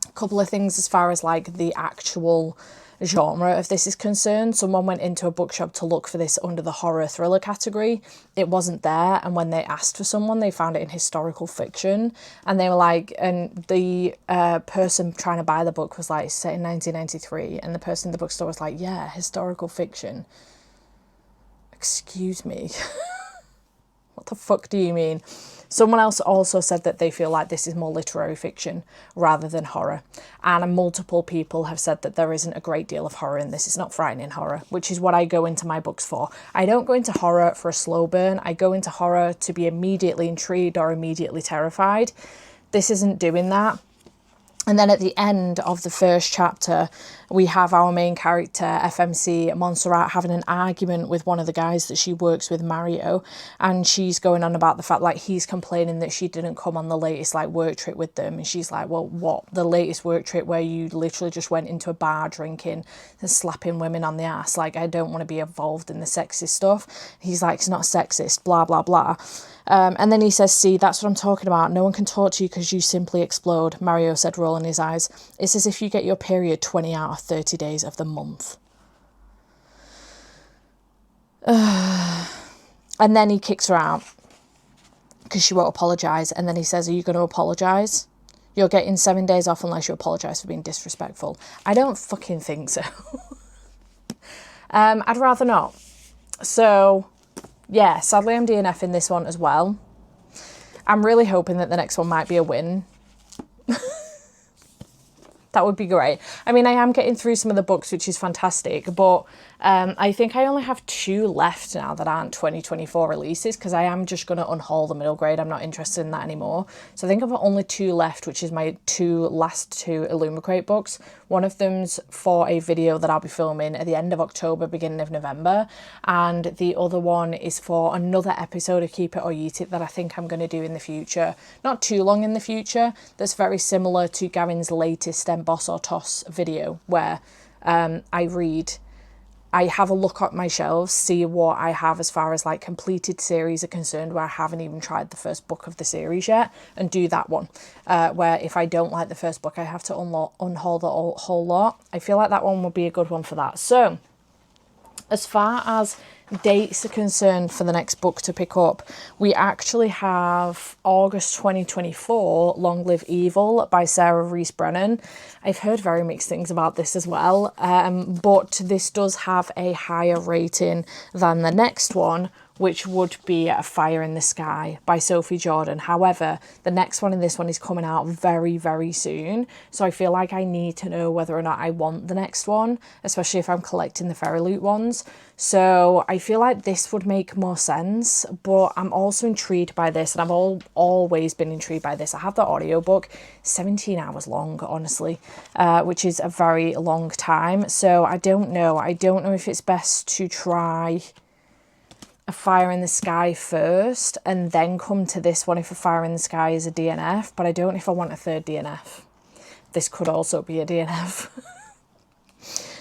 a couple of things as far as like the actual genre of this is concerned. Someone went into a bookshop to look for this under the horror thriller category. It wasn't there, and when they asked for someone, they found it in historical fiction, and they were like, and the person trying to buy the book was like, set in 1993, and the person in the bookstore was like, yeah, historical fiction. Excuse me. What the fuck do you mean? Someone else also said that they feel like this is more literary fiction rather than horror. And multiple people have said that there isn't a great deal of horror in this. It's not frightening horror, which is what I go into my books for. I don't go into horror for a slow burn. I go into horror to be immediately intrigued or immediately terrified. This isn't doing that. And then at the end of the first chapter, we have our main character, FMC Montserrat, having an argument with one of the guys that she works with, Mario. And she's going on about the fact, like, he's complaining that she didn't come on the latest, like, work trip with them. And she's like, well, what? The latest work trip where you literally just went into a bar drinking and slapping women on the ass? Like, I don't want to be involved in the sexist stuff. He's like, it's not sexist, blah, blah, blah. And then he says, see, that's what I'm talking about. No one can talk to you because you simply explode, Mario said, rolling his eyes. It's as if you get your period 20 out of 30 days of the month. And then he kicks her out because she won't apologise. And then he says, are you going to apologise? You're getting 7 days off unless you apologise for being disrespectful. I don't fucking think so. I'd rather not. So yeah, sadly I'm DNFing this one as well. I'm really hoping that the next one might be a win. That would be great. I mean, I am getting through some of the books, which is fantastic, but I think I only have 2 left now that aren't 2024 releases, because I am just going to unhaul the middle grade. I'm not interested in that anymore. So I think I've got only 2 left, which is my last two Illumicrate books. One of them's for a video that I'll be filming at the end of October, beginning of November, and the other one is for another episode of Keep It or Yeet It that I think I'm going to do in the future. Not too long in the future. That's very similar to Gavin's latest Boss or Toss video, where I have a look at my shelves, see what I have as far as like completed series are concerned, where I haven't even tried the first book of the series yet, and do that one. Where if I don't like the first book, I have to unhaul the whole lot. I feel like that one would be a good one for that. So, as far as dates are concerned for the next book to pick up, we actually have August 2024, Long Live Evil by Sarah Rees Brennan. I've heard very mixed things about this as well, but this does have a higher rating than the next one, which would be A Fire in the Sky by Sophie Jordan. However, the next one and this one is coming out very, very soon. So I feel like I need to know whether or not I want the next one, especially if I'm collecting the Fairy Loot ones. So I feel like this would make more sense, but I'm also intrigued by this, and I've always been intrigued by this. I have the audiobook, 17 hours long, honestly, which is a very long time. So I don't know. I don't know if it's best to try A Fire in the Sky first and then come to this one if A Fire in the Sky is a DNF, but I don't know if I want a third DNF. This could also be a DNF.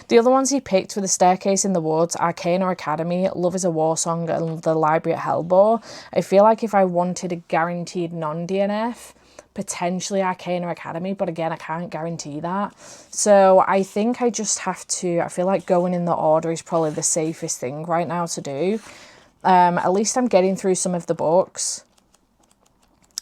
The other ones he picked were The Staircase in the Woods, Arcana Academy, Love is a War Song, and The Library at Hellbore. I feel like if I wanted a guaranteed non-DNF, potentially Arcana Academy, but again, I can't guarantee that. So I think I just have to, I feel like going in the order is probably the safest thing right now to do. At least I'm getting through some of the books,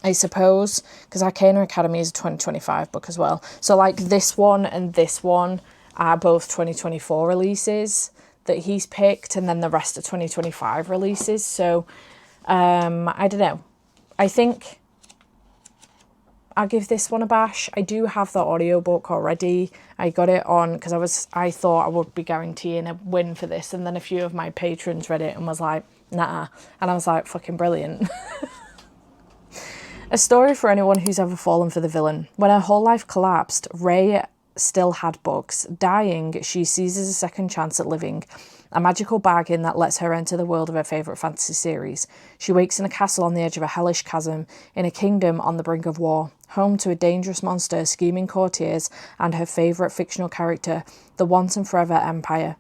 I suppose, because Arcana Academy is a 2025 book as well. So like this one and this one are both 2024 releases that he's picked, and then the rest are 2025 releases. So I don't know. I think I'll give this one a bash. I do have the audiobook already. I got it on because I thought I would be guaranteeing a win for this, and then a few of my patrons read it and was like, nah. And I was like, fucking brilliant. A story for anyone who's ever fallen for the villain. When her whole life collapsed, Ray still had books. Dying, she seizes a second chance at living, a magical bargain that lets her enter the world of her favourite fantasy series. She wakes in a castle on the edge of a hellish chasm, in a kingdom on the brink of war, home to a dangerous monster, scheming courtiers, and her favourite fictional character, the once and forever emperor.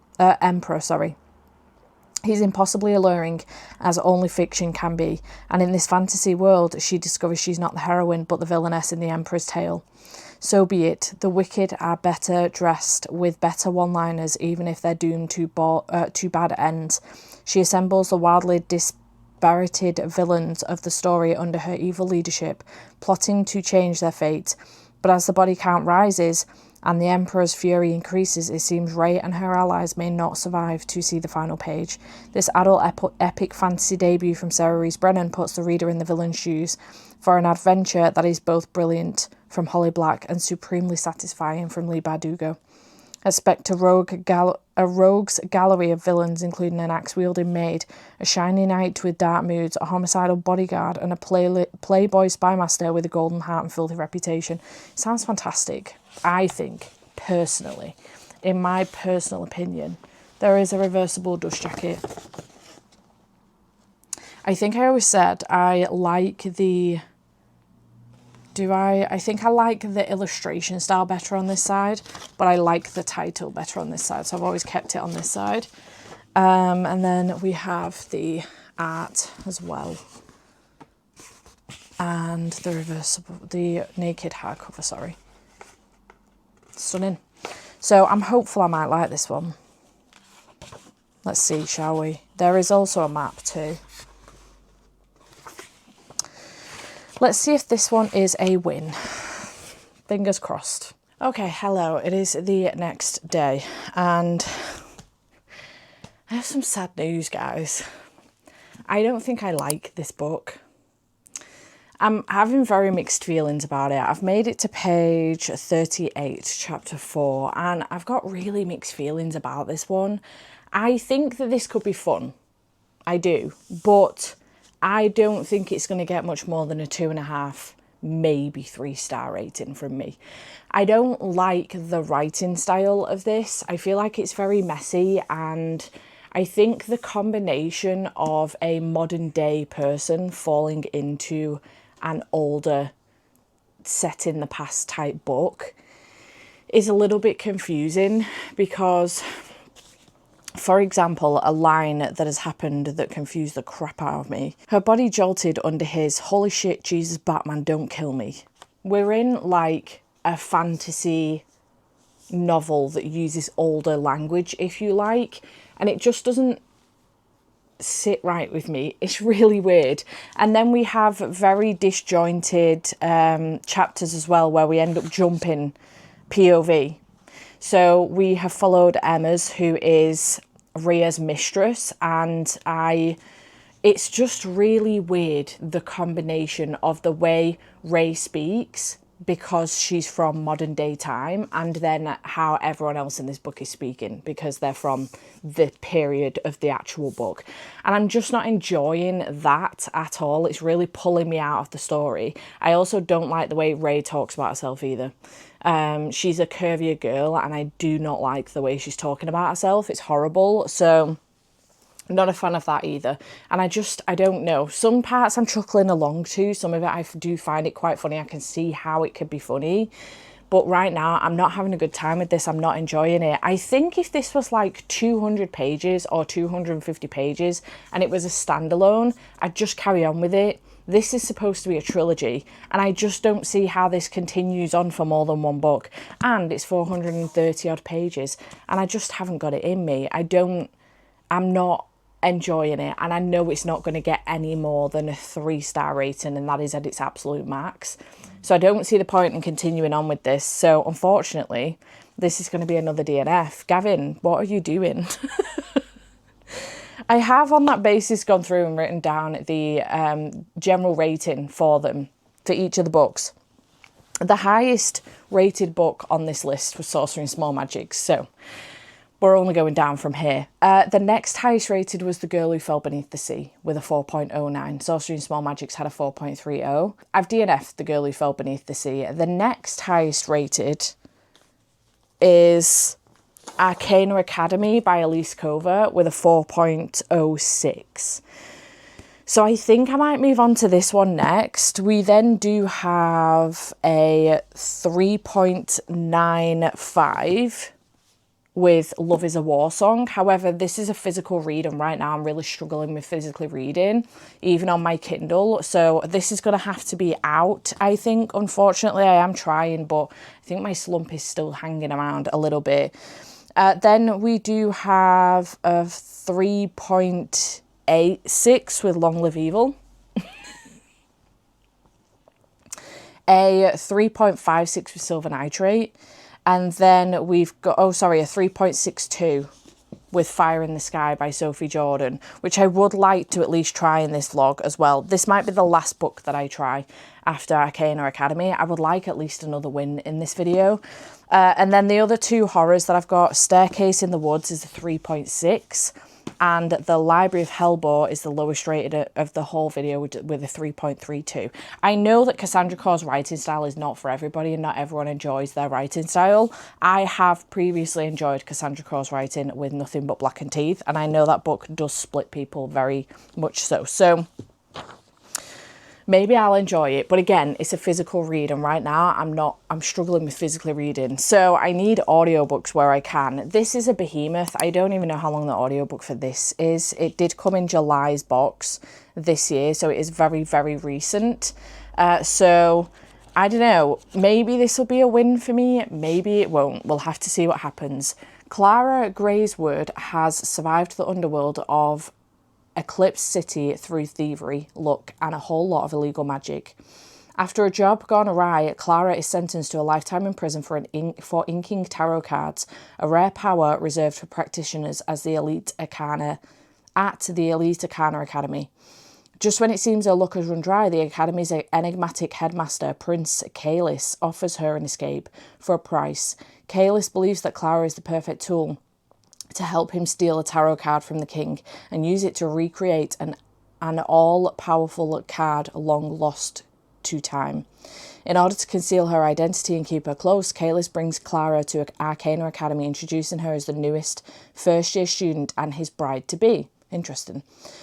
He's impossibly alluring, as only fiction can be, and in this fantasy world, she discovers she's not the heroine, but the villainess in the Emperor's tale. So be it. The wicked are better dressed, with better one-liners, even if they're doomed to bad ends. She assembles the wildly dispirited villains of the story under her evil leadership, plotting to change their fate. But as the body count rises, and the Emperor's fury increases, it seems Ray and her allies may not survive to see the final page. This adult epic fantasy debut from Sarah Rees Brennan puts the reader in the villain's shoes for an adventure that is both brilliant from Holly Black and supremely satisfying from Leigh Bardugo. Expect a rogue's gallery of villains, including an axe-wielding maid, a shiny knight with dark moods, a homicidal bodyguard, and a playboy spymaster with a golden heart and filthy reputation. Sounds fantastic. I think, personally, in my personal opinion, there is a reversible dust jacket. I think I always said I like the... I think I like the illustration style better on this side, but I like the title better on this side, so I've always kept it on this side. And then we have the art as well, and the naked hardcover, sorry. Stunning. So I'm hopeful I might like this one. Let's see, shall we? There is also a map too. Let's see if this one is a win. Fingers crossed. Okay, hello. It is the next day, and I have some sad news, guys. I don't think I like this book. I'm having very mixed feelings about it. I've made it to page 38, chapter 4, and I've got really mixed feelings about this one. I think that this could be fun. I do. But I don't think it's going to get much more than a 2.5, maybe 3-star rating from me. I don't like the writing style of this. I feel like it's very messy, and I think the combination of a modern day person falling into an older set in the past type book is a little bit confusing because, for example, a line that has happened that confused the crap out of me. Her body jolted under his holy shit, Jesus, Batman, don't kill me. We're in like a fantasy novel that uses older language, if you like, and it just doesn't sit right with me. It's really weird. And then we have very disjointed chapters as well, where we end up jumping POV. So we have followed Emma's, who is Ria's mistress, and it's just really weird, the combination of the way Ray speaks because she's from modern day time, and then how everyone else in this book is speaking because they're from the period of the actual book. And I'm just not enjoying that at all. It's really pulling me out of the story. I also don't like the way Ray talks about herself either. She's a curvier girl, and I do not like the way she's talking about herself. It's horrible. So not a fan of that either. And I don't know. Some parts I'm chuckling along to. Some of it I do find it quite funny. I can see how it could be funny. But right now, I'm not having a good time with this. I'm not enjoying it. I think if this was like 200 pages or 250 pages and it was a standalone, I'd just carry on with it. This is supposed to be a trilogy, and I just don't see how this continues on for more than one book. And it's 430 odd pages, and I just haven't got it in me. I'm not enjoying it, and I know it's not going to get any more than a 3-star rating, and that is at its absolute max. So I don't see the point in continuing on with this. So unfortunately, this is going to be another DNF. Gavin, what are you doing? I have on that basis gone through and written down the general rating for them, for each of the books. The highest rated book on this list was Sorcery and Small Magic, so we're only going down from here. The next highest rated was The Girl Who Fell Beneath the Sea with a 4.09. Sorcery and Small Magics had a 4.30. I've DNF'd The Girl Who Fell Beneath the Sea. The next highest rated is Arcana Academy by Elise Cover with a 4.06. So I think I might move on to this one next. We then do have a 3.95 with Love is a War Song. However, this is a physical read, and right now I'm really struggling with physically reading, even on my Kindle. So this is going to have to be out, I think. Unfortunately, I am trying, but I think my slump is still hanging around a little bit. Then we do have a 3.86 with Long Live Evil. A 3.56 with Silver Nitrate. And then we've got, a 3.62 with Fire in the Sky by Sophie Jordan, which I would like to at least try in this vlog as well. This might be the last book that I try after Arcana Academy. I would like at least another win in this video. And then the other two horrors that I've got, Staircase in the Woods is a 3.6. And The Library of Hellbore is the lowest rated of the whole video with a 3.32. I know that Cassandra Core's writing style is not for everybody, and not everyone enjoys their writing style. I have previously enjoyed Cassandra Core's writing with Nothing But Blackened Teeth, and I know that book does split people very much so. So maybe I'll enjoy it, but again, it's a physical read, and right now I'm struggling with physically reading. So I need audiobooks where I can. This is a behemoth. I don't even know how long the audiobook for this is. It did come in July's box this year, so it is very, very recent. So I don't know, maybe this will be a win for me, maybe it won't. We'll have to see what happens. Clara Greyswood has survived the underworld of Eclipse City through thievery, luck, and a whole lot of illegal magic. After a job gone awry, Clara is sentenced to a lifetime in prison for inking tarot cards, a rare power reserved for practitioners at the Elite Arcana Academy. Just when it seems her luck has run dry, the Academy's enigmatic headmaster, Prince Kalis, offers her an escape for a price. Kalis believes that Clara is the perfect tool to help him steal a tarot card from the king and use it to recreate an all-powerful card long lost to time. In order to conceal her identity and keep her close, Kalis brings Clara to Arcana Academy, introducing her as the newest first-year student and his bride-to-be. Interesting.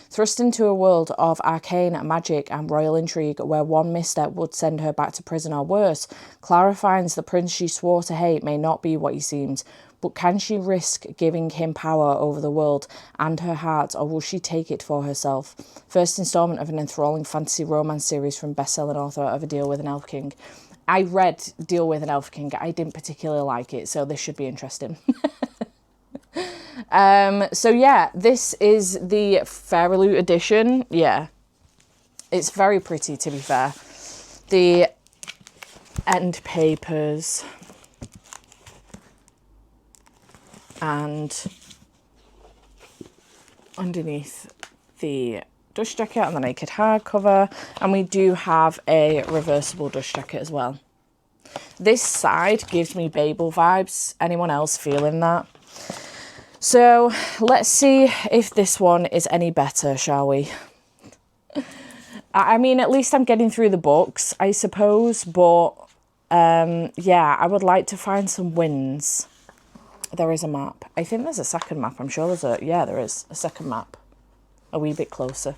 Thrust into a world of arcane magic and royal intrigue where one misstep would send her back to prison or worse, Clara finds the prince she swore to hate may not be what he seems. But can she risk giving him power over the world and her heart, or will she take it for herself? First instalment of an enthralling fantasy romance series from best-selling author of A Deal with an Elf King. I read Deal with an Elf King. I didn't particularly like it, so this should be interesting. So yeah, this is the Fairy Loot edition. Yeah, it's very pretty, to be fair. The end papers and underneath the dust jacket and the naked hardcover, and we do have a reversible dust jacket as well. This side gives me Babel vibes. Anyone else feeling that? So let's see if this one is any better, shall we? I mean, at least I'm getting through the books, I suppose, but yeah, I would like to find some wins. There is a map. I think there's a second map. I'm sure there is a second map. A wee bit closer.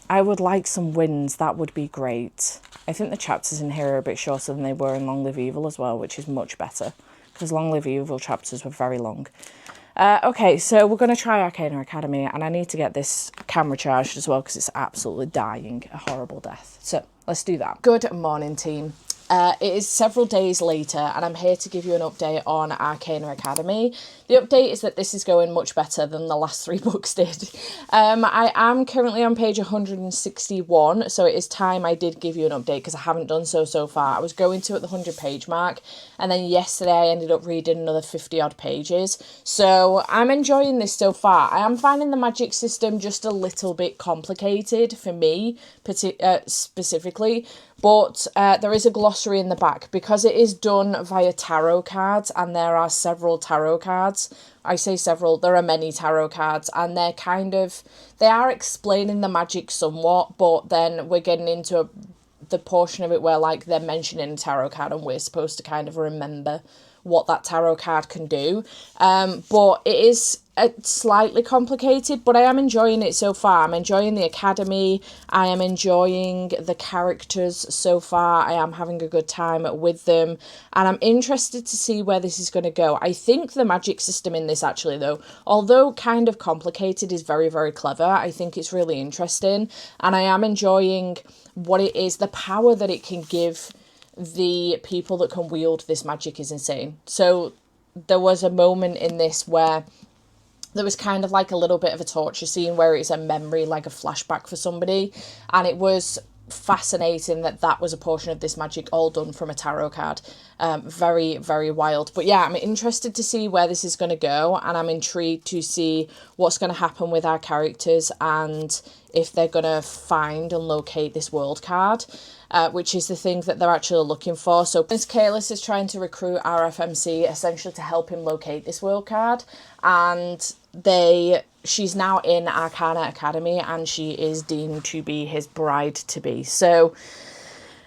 I would like some wins. That would be great. I think the chapters in here are a bit shorter than they were in Long Live Evil as well, which is much better, because Long Live Evil chapters were very long. Okay, so we're going to try Arcana Academy, and I need to get this camera charged as well because it's absolutely dying a horrible death. So let's do that. Good morning, team. It is several days later, and I'm here to give you an update on Arcana Academy. The update is that this is going much better than the last 3 books did. I am currently on page 161, so it is time I did give you an update because I haven't done so far. I was going to at the 100-page mark, and then yesterday I ended up reading another 50-odd pages. So I'm enjoying this so far. I am finding the magic system just a little bit complicated for me, specifically. But there is a glossary in the back because it is done via tarot cards, and there are several tarot cards. I say several, there are many tarot cards, and they are explaining the magic somewhat, but then we're getting into the portion of it where like they're mentioning a tarot card and we're supposed to kind of remember what that tarot card can do. But it is slightly complicated, but I am enjoying it so far. I'm enjoying the academy. I am enjoying the characters so far. I am having a good time with them, and I'm interested to see where this is going to go. I think the magic system in this actually, though, although kind of complicated, is very, very clever. I think it's really interesting, and I am enjoying what it is. The power that it can give the people that can wield this magic is insane. So there was a moment in this where there was kind of like a little bit of a torture scene where it's a memory, like a flashback for somebody, and it was fascinating that was a portion of this magic all done from a tarot card. Very, very wild. But yeah, I'm interested to see where this is going to go, and I'm intrigued to see what's going to happen with our characters and if they're going to find and locate this world card, which is the thing that they're actually looking for. So Prince Kalis is trying to recruit RFMC essentially to help him locate this world card, and she's now in Arcana Academy, and she is deemed to be his bride-to-be. So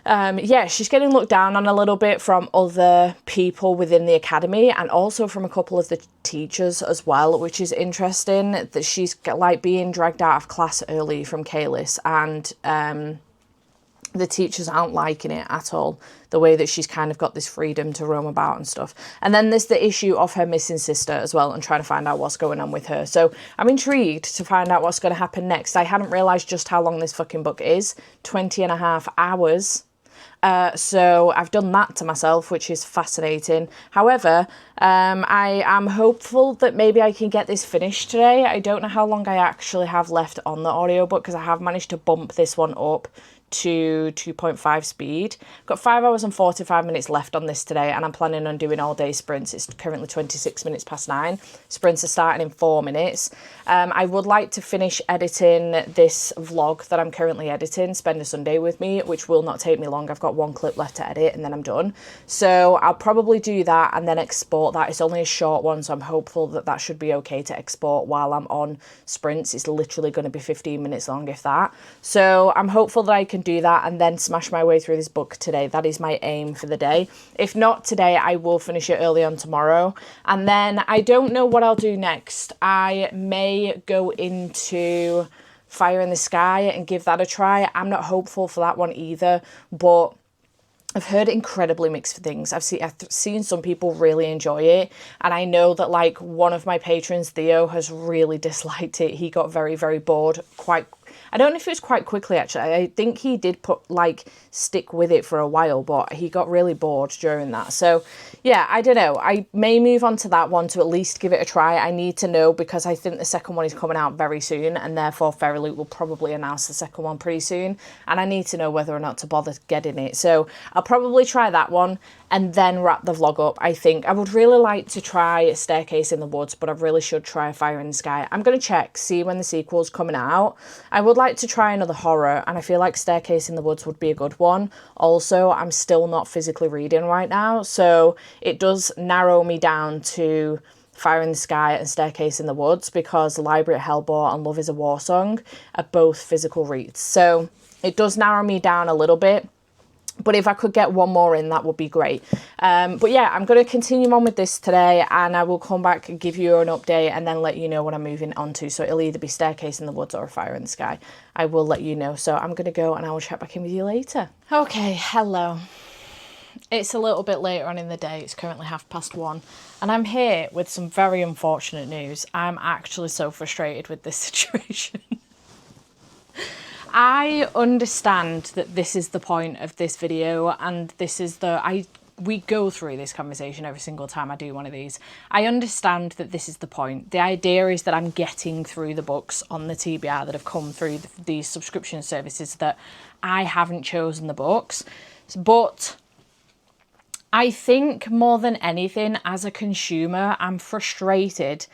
yeah, she's getting looked down on a little bit from other people within the academy, and also from a couple of the teachers as well, which is interesting that she's like being dragged out of class early from Kalis, and the teachers aren't liking it at all, the way that she's kind of got this freedom to roam about and stuff. And then there's the issue of her missing sister as well, and trying to find out what's going on with her. So I'm intrigued to find out what's going to happen next. I hadn't realised just how long this fucking book is. 20.5 hours. So I've done that to myself, which is fascinating. However, I am hopeful that maybe I can get this finished today. I don't know how long I actually have left on the audiobook, because I have managed to bump this one up to 2.5 speed. Got 5 hours and 45 minutes left on this today, and I'm planning on doing all day sprints. It's currently 26 minutes past 9. Sprints are starting in 4 minutes. I would like to finish editing this vlog that I'm currently editing, Spend a Sunday with Me, which will not take me long. I've got 1 clip left to edit and then I'm done. So I'll probably do that and then export that. It's only a short one, so I'm hopeful that that should be okay to export while I'm on sprints. It's literally going to be 15 minutes long, if that. So I'm hopeful that I can do that and then smash my way through this book today. That is my aim for the day. If not today, I will finish it early on tomorrow. And then I don't know what I'll do next. I may go into Fire in the Sky and give that a try. I'm not hopeful for that one either, but I've heard incredibly mixed things. I've seen some people really enjoy it. And I know that like one of my patrons, Theo, has really disliked it. He got very, very bored I don't know if it was quite quickly, actually. I think he did stick with it for a while, but he got really bored during that. So yeah, I don't know. I may move on to that one to at least give it a try. I need to know, because I think the second one is coming out very soon, and therefore Ferryloot will probably announce the second one pretty soon. And I need to know whether or not to bother getting it. So I'll probably try that one and then wrap the vlog up. I think I would really like to try a Staircase in the Woods, but I really should try Fire in the Sky. I'm going to check, see when the sequel's coming out. I would like to try another horror, and I feel like Staircase in the Woods would be a good one. Also, I'm still not physically reading right now, so it does narrow me down to Fire in the Sky and Staircase in the Woods, because Library at Hellbore and Love is a War Song are both physical reads. So it does narrow me down a little bit. But if I could get one more in, that would be great. But yeah, I'm going to continue on with this today, and I will come back and give you an update and then let you know what I'm moving on to. So it'll either be Staircase in the Woods or Fire in the Sky. I will let you know. So I'm going to go and I will check back in with you later. Okay, hello. It's a little bit later on in the day. It's currently 1:30, and I'm here with some very unfortunate news. I'm actually so frustrated with this situation. I understand that this is the point of this video, and this is we go through this conversation every single time I do one of these. I understand that this is the point. The idea is that I'm getting through the books on the TBR that have come through these subscription services, that I haven't chosen the books. But I think more than anything, as a consumer, I'm frustrated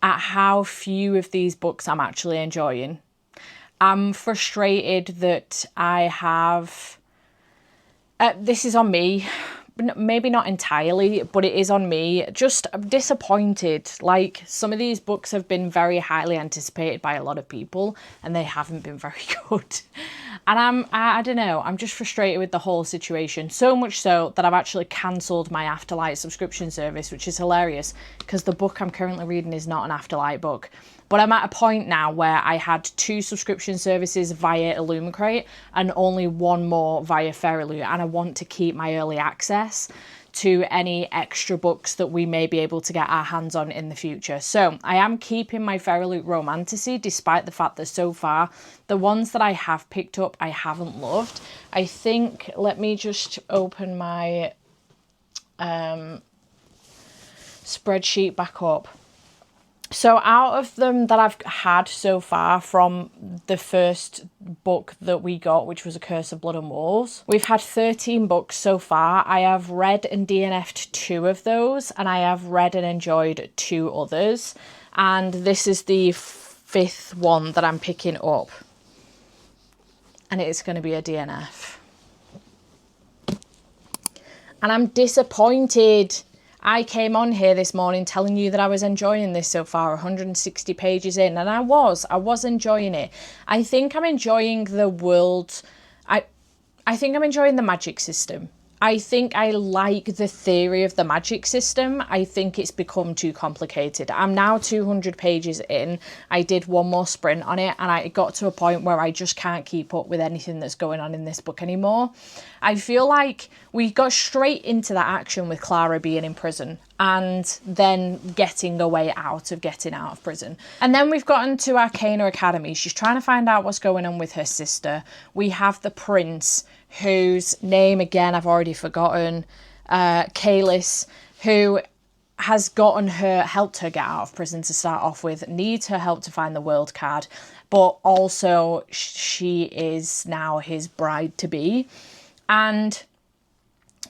at how few of these books I'm actually enjoying. I'm frustrated that I have, this is on me, maybe not entirely, but it is on me. Just disappointed. Like, some of these books have been very highly anticipated by a lot of people, and they haven't been very good. And I don't know, I'm just frustrated with the whole situation. So much so that I've actually cancelled my Afterlight subscription service, which is hilarious, because the book I'm currently reading is not an Afterlight book. But I'm at a point now where I had 2 subscription services via Illumicrate and only 1 more via Ferryloot, and I want to keep my early access to any extra books that we may be able to get our hands on in the future. So I am keeping my Ferryloot Romantasy, despite the fact that so far the ones that I have picked up I haven't loved. I think, let me just open my spreadsheet back up. So out of them that I've had so far from the first book that we got, which was A Curse of Blood and Wolves, we've had 13 books so far. I have read and DNF'd 2 of those, and I have read and enjoyed 2 others. And this is the 5th one that I'm picking up. And it's going to be a DNF. And I'm disappointed. I came on here this morning telling you that I was enjoying this so far, 160 pages in, and I was enjoying it. I think I'm enjoying the world. I think I'm enjoying the magic system. I think I like the theory of the magic system. I think it's become too complicated. I'm now 200 pages in. I did 1 more sprint on it, and I got to a point where I just can't keep up with anything that's going on in this book anymore. I feel like we got straight into that action with Clara being in prison and then getting a way out of getting out of prison. And then we've gotten to Arcana Academy. She's trying to find out what's going on with her sister. We have the prince, whose name, again, I've already forgotten, Kalis, who has helped her get out of prison to start off with, needs her help to find the world card. but also she is now his bride-to-be. And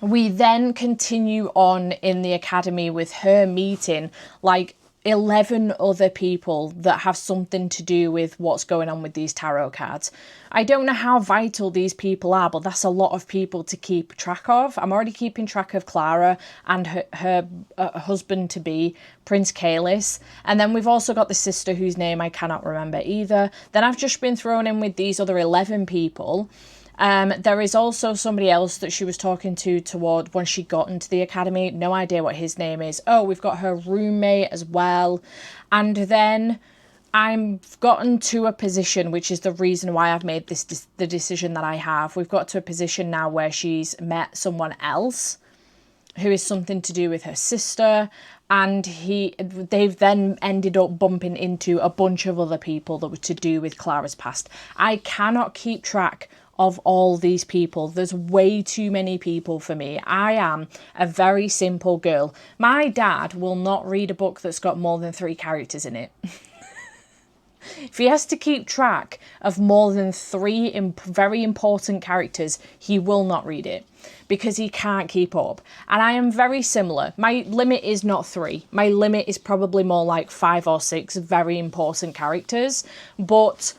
we then continue on in the academy with her meeting like 11 other people that have something to do with what's going on with these tarot cards. I don't know how vital these people are, but that's a lot of people to keep track of. I'm already keeping track of Clara and her husband-to-be, Prince Kalis. And then we've also got the sister whose name I cannot remember either. Then I've just been thrown in with these other 11 people. There is also somebody else that she was talking to toward when she got into the academy. No idea what his name is. Oh, we've got her roommate as well. And then I've gotten to a position, which is the reason why I've made this the decision that I have. We've got to a position now where she's met someone else who is something to do with her sister, and they've then ended up bumping into a bunch of other people that were to do with Clara's past. I cannot keep track of all these people. There's way too many people for me. I am a very simple girl. My dad will not read a book that's got more than 3 characters in it. If he has to keep track of more than 3 very important characters, he will not read it because he can't keep up. And I am very similar. My limit is not 3. My limit is probably more like 5 or 6 very important characters, but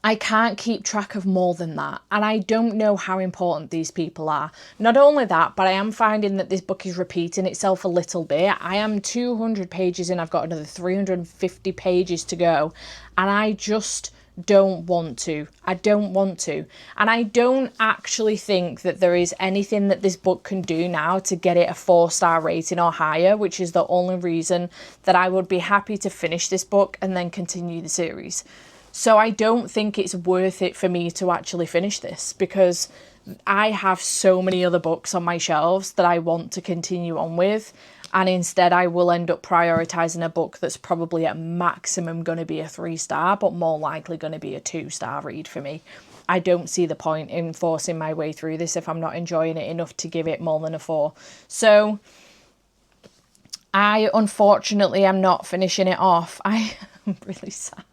I can't keep track of more than that. And I don't know how important these people are. Not only that, but I am finding that this book is repeating itself a little bit. I am 200 pages in. I've got another 350 pages to go. And I just don't want to. I don't want to. And I don't actually think that there is anything that this book can do now to get it a 4-star rating or higher, which is the only reason that I would be happy to finish this book and then continue the series. So I don't think it's worth it for me to actually finish this because I have so many other books on my shelves that I want to continue on with. And instead I will end up prioritising a book that's probably at maximum going to be a 3-star, but more likely going to be a 2-star read for me. I don't see the point in forcing my way through this if I'm not enjoying it enough to give it more than a 4. So I unfortunately am not finishing it off. I am really sad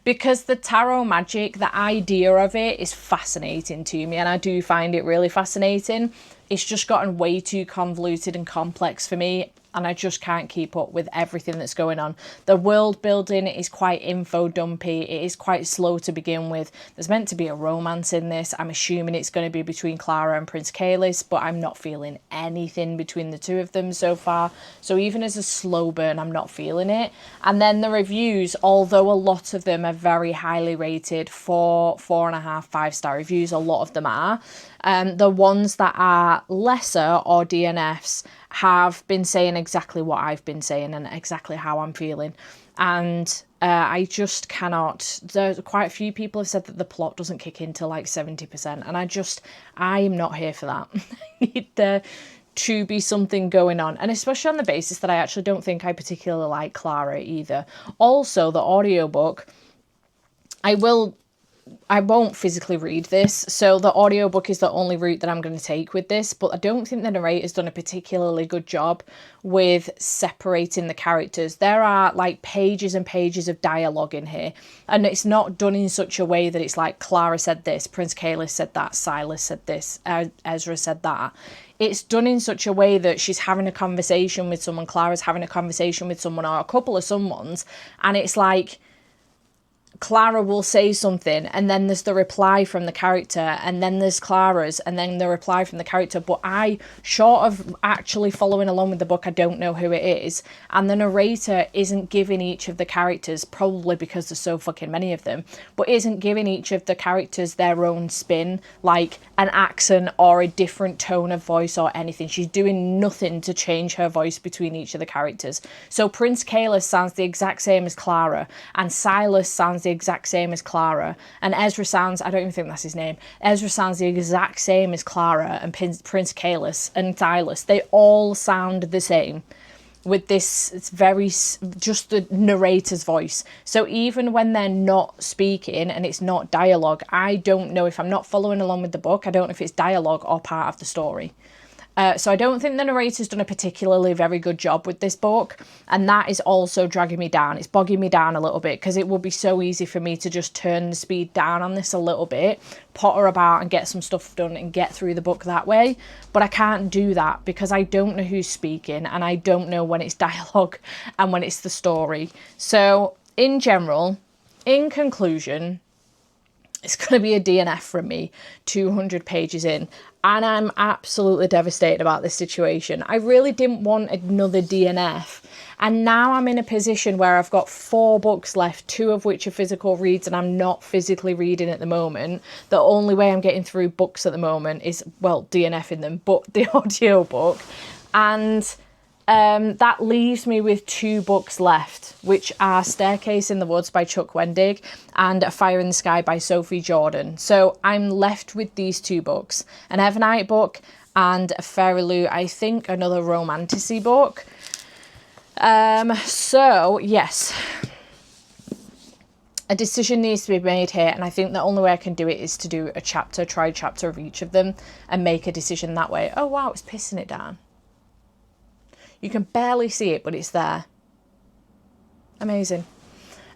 because the tarot magic, the idea of it is fascinating to me, and I do find it really fascinating. It's just gotten way too convoluted and complex for me, and I just can't keep up with everything that's going on. The world building is quite info dumpy. It is quite slow to begin with. There's meant to be a romance in this. I'm assuming it's going to be between Clara and Prince Kalis, but I'm not feeling anything between the two of them so far. So even as a slow burn, I'm not feeling it. And then the reviews, although a lot of them are very highly rated, 4, 4.5, 5-star reviews, a lot of them are. The ones that are lesser or DNFs have been saying exactly what I've been saying and exactly how I'm feeling. And I just cannot. There's quite a few people have said that the plot doesn't kick in till like 70%. And I'm not here for that. I need there to be something going on. And especially on the basis that I actually don't think I particularly like Clara either. Also, the audiobook, I won't physically read this, so the audiobook is the only route that I'm going to take with this, but I don't think the narrator's done a particularly good job with separating the characters. There are like pages and pages of dialogue in here, and it's not done in such a way that it's like Clara said this, Prince Kalis said that, Silas said this, Ezra said that. It's done in such a way that she's having a conversation with someone, Clara's having a conversation with someone, or a couple of someones, and it's like Clara will say something and then there's the reply from the character and then there's Clara's and then the reply from the character, but short of actually following along with the book, I don't know who it is, and the narrator isn't giving each of the characters, probably because there's so fucking many of them, but isn't giving each of the characters their own spin, like an accent or a different tone of voice or anything. She's doing nothing to change her voice between each of the characters. So Prince Kalis sounds the exact same as Clara, and Silas sounds the exact same as Clara, and Ezra sounds, I don't even think that's his name, Ezra sounds the exact same as Clara, and Prince Kalis and Silas, they all sound the same with this, it's very, just the narrator's voice. So even when they're not speaking and it's not dialogue, I don't know if I'm not following along with the book, I don't know if it's dialogue or part of the story. So I don't think the narrator's done a particularly very good job with this book, and that is also dragging me down. It's bogging me down a little bit, because it would be so easy for me to just turn the speed down on this a little bit, potter about and get some stuff done and get through the book that way. But I can't do that because I don't know who's speaking, and I don't know when it's dialogue and when it's the story. So in general, in conclusion, it's going to be a DNF from me, 200 pages in. And I'm absolutely devastated about this situation. I really didn't want another DNF. And now I'm in a position where I've got 4 books left, 2 of which are physical reads, and I'm not physically reading at the moment. The only way I'm getting through books at the moment is, well, DNFing them, but the audio book. And that leaves me with 2 books left, which are Staircase in the Woods by Chuck Wendig and A Fire in the Sky by Sophie Jordan. So I'm left with these 2 books, an Evernight book and a Fairy Lou, I think another romanticy book. So yes, a decision needs to be made here, and I think the only way I can do it is to do a chapter of each of them and make a decision that way. Oh wow, it's pissing it down. You can barely see it, but it's there. Amazing.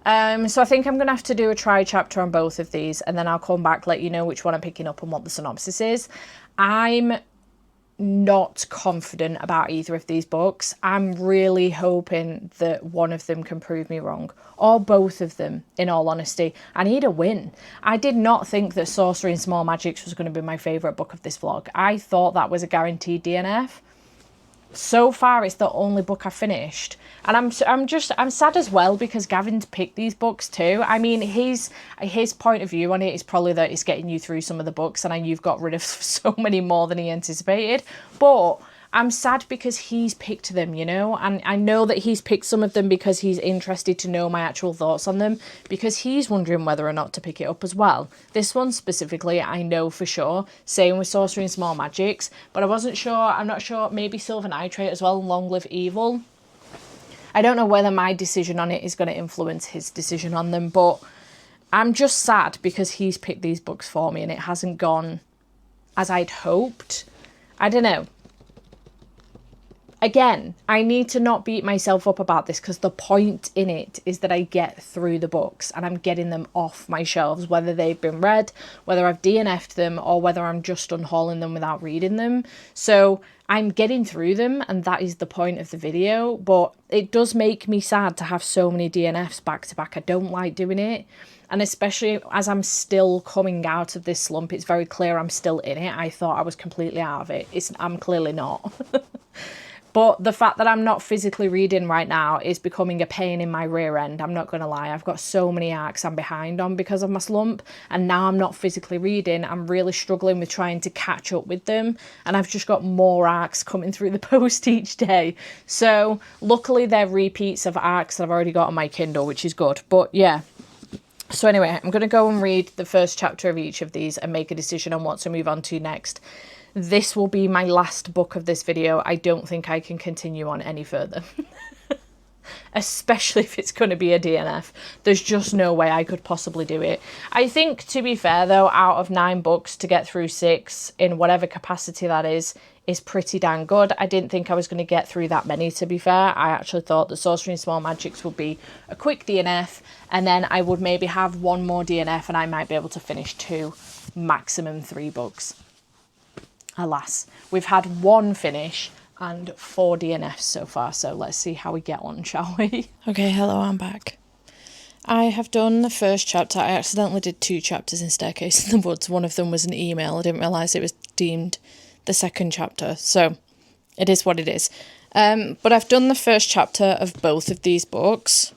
So I think I'm going to have to do a chapter on both of these, and then I'll come back, let you know which one I'm picking up and what the synopsis is. I'm not confident about either of these books. I'm really hoping that one of them can prove me wrong, or both of them, in all honesty. I need a win. I did not think that Sorcery and Small Magics was going to be my favourite book of this vlog. I thought that was a guaranteed DNF. So far, it's the only book I finished, and I'm sad as well because Gavin's picked these books too. I mean, his point of view on it is probably that it's getting you through some of the books, and you've got rid of so many more than he anticipated. But I'm sad because he's picked them, you know, and I know that he's picked some of them because he's interested to know my actual thoughts on them, because he's wondering whether or not to pick it up as well. This one specifically, I know for sure. Same with Sorcery and Small Magics, but I wasn't sure. I'm not sure. Maybe Silver Nitrate as well, Long Live Evil. I don't know whether my decision on it is going to influence his decision on them, but I'm just sad because he's picked these books for me and it hasn't gone as I'd hoped. I don't know. Again, I need to not beat myself up about this, because the point in it is that I get through the books and I'm getting them off my shelves, whether they've been read, whether I've DNF'd them, or whether I'm just unhauling them without reading them. So I'm getting through them, and that is the point of the video. But it does make me sad to have so many DNFs back to back. I don't like doing it. And especially as I'm still coming out of this slump, it's very clear I'm still in it. I thought I was completely out of it. I'm clearly not. But the fact that I'm not physically reading right now is becoming a pain in my rear end. I'm not going to lie. I've got so many arcs I'm behind on because of my slump. And now I'm not physically reading. I'm really struggling with trying to catch up with them. And I've just got more arcs coming through the post each day. So luckily they're repeats of arcs that I've already got on my Kindle, which is good. But yeah. So anyway, I'm going to go and read the first chapter of each of these and make a decision on what to move on to next. This will be my last book of this video. I don't think I can continue on any further. Especially if it's going to be a DNF. There's just no way I could possibly do it. I think, to be fair though, out of 9 books to get through 6, in whatever capacity that is pretty damn good. I didn't think I was going to get through that many, to be fair. I actually thought that Sorcery and Small Magics would be a quick DNF, and then I would maybe have 1 more DNF and I might be able to finish 2, maximum 3 books. Alas, we've had 1 finish and 4 DNFs so far, so let's see how we get on, shall we? Okay, hello, I'm back. I have done the first chapter. I accidentally did 2 chapters in Staircase in the Woods. One of them was an email. I didn't realise it was deemed the second chapter, so it is what it is. But I've done the first chapter of both of these books,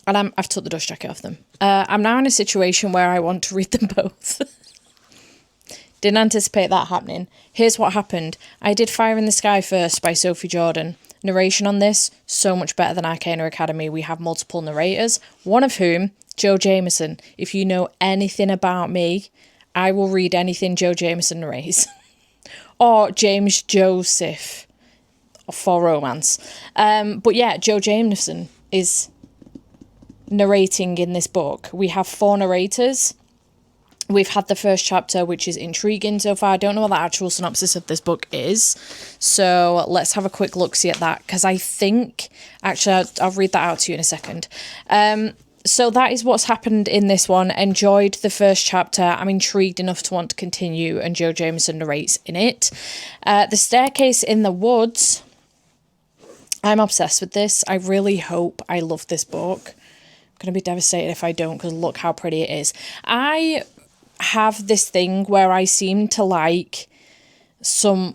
and I've took the dust jacket off them. I'm now in a situation where I want to read them both. Didn't anticipate that happening. Here's what happened. I did Fire in the Sky first by Sophie Jordan. Narration on this, so much better than Arcana Academy. We have multiple narrators, one of whom, Joe Jameson. If you know anything about me, I will read anything Joe Jameson narrates. Or James Joseph for romance. But yeah, Joe Jameson is narrating in this book. We have 4 narrators. We've had the first chapter, which is intriguing so far. I don't know what the actual synopsis of this book is. So let's have a quick look-see at that. Because I think... Actually, I'll read that out to you in a second. So that is what's happened in this one. Enjoyed the first chapter. I'm intrigued enough to want to continue. And Joe Jameson narrates in it. The Staircase in the Woods. I'm obsessed with this. I really hope I love this book. I'm going to be devastated if I don't, because look how pretty it is. I have this thing where I seem to like some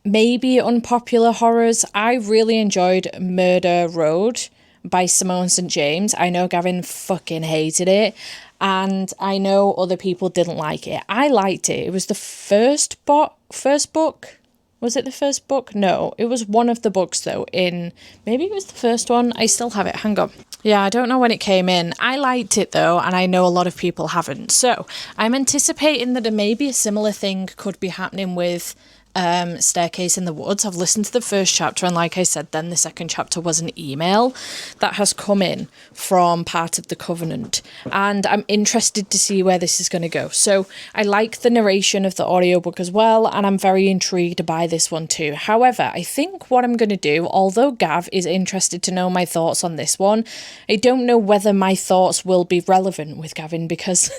maybe unpopular horrors. I really enjoyed Murder Road by Simone St. James. I know Gavin fucking hated it, and I know other people didn't like it. I liked it. It was the first book. Was it the first book? No, it was one of the books though. Maybe it was the first one. I still have it. Hang on. Yeah, I don't know when it came in. I liked it though, and I know a lot of people haven't. So I'm anticipating that maybe a similar thing could be happening with Staircase in the Woods. I've listened to the first chapter, and like I said, then the second chapter was an email that has come in from part of the Covenant, and I'm interested to see where this is going to go. So I like the narration of the audiobook as well, and I'm very intrigued by this one too. However, I think what I'm going to do, although Gav is interested to know my thoughts on this one, I don't know whether my thoughts will be relevant with Gavin, because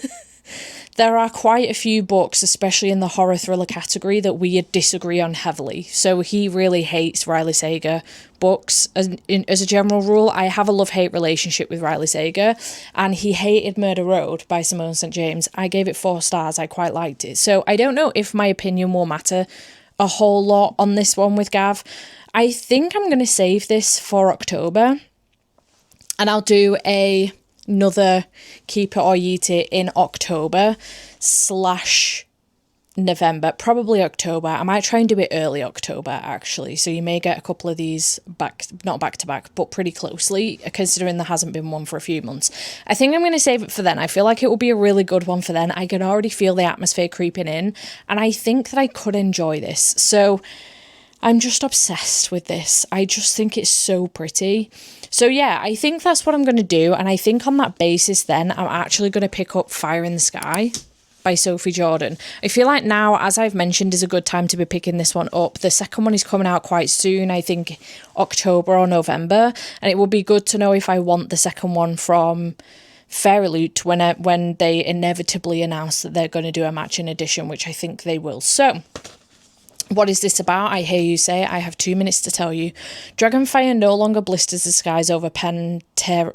there are quite a few books, especially in the horror thriller category, that we disagree on heavily. So he really hates Riley Sager books. As a general rule, I have a love-hate relationship with Riley Sager, and he hated Murder Road by Simone St. James. I gave it 4 stars. I quite liked it. So I don't know if my opinion will matter a whole lot on this one with Gav. I think I'm going to save this for October, and I'll do another Keep It or Yeet It in October/November, probably October. I might try and do it early October actually, so you may get a couple of these not back to back, but pretty closely, considering there hasn't been one for a few months. I think I'm going to save it for then. I feel like it will be a really good one for then. I can already feel the atmosphere creeping in, and I think that I could enjoy this. So I'm just obsessed with this. I just think it's so pretty. So yeah, I think that's what I'm going to do. And I think on that basis then, I'm actually going to pick up Fire in the Sky by Sophie Jordan. I feel like now, as I've mentioned, is a good time to be picking this one up. The second one is coming out quite soon, I think October or November. And it would be good to know if I want the second one from Fairy Loot when they inevitably announce that they're going to do a matching edition, which I think they will. So what is this about? I hear you say. I have 2 minutes to tell you. Dragonfire no longer blisters the skies over Penterra,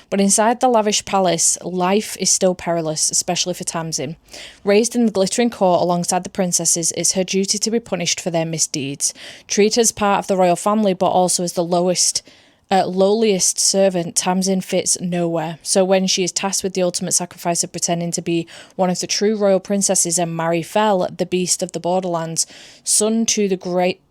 but inside the lavish palace, life is still perilous, especially for Tamsin. Raised in the glittering court alongside the princesses, it's her duty to be punished for their misdeeds. Treated as part of the royal family, but also as the lowliest servant, Tamsin fits nowhere. So when she is tasked with the ultimate sacrifice of pretending to be one of the true royal princesses and marry Fel, the beast of the borderlands, son to the great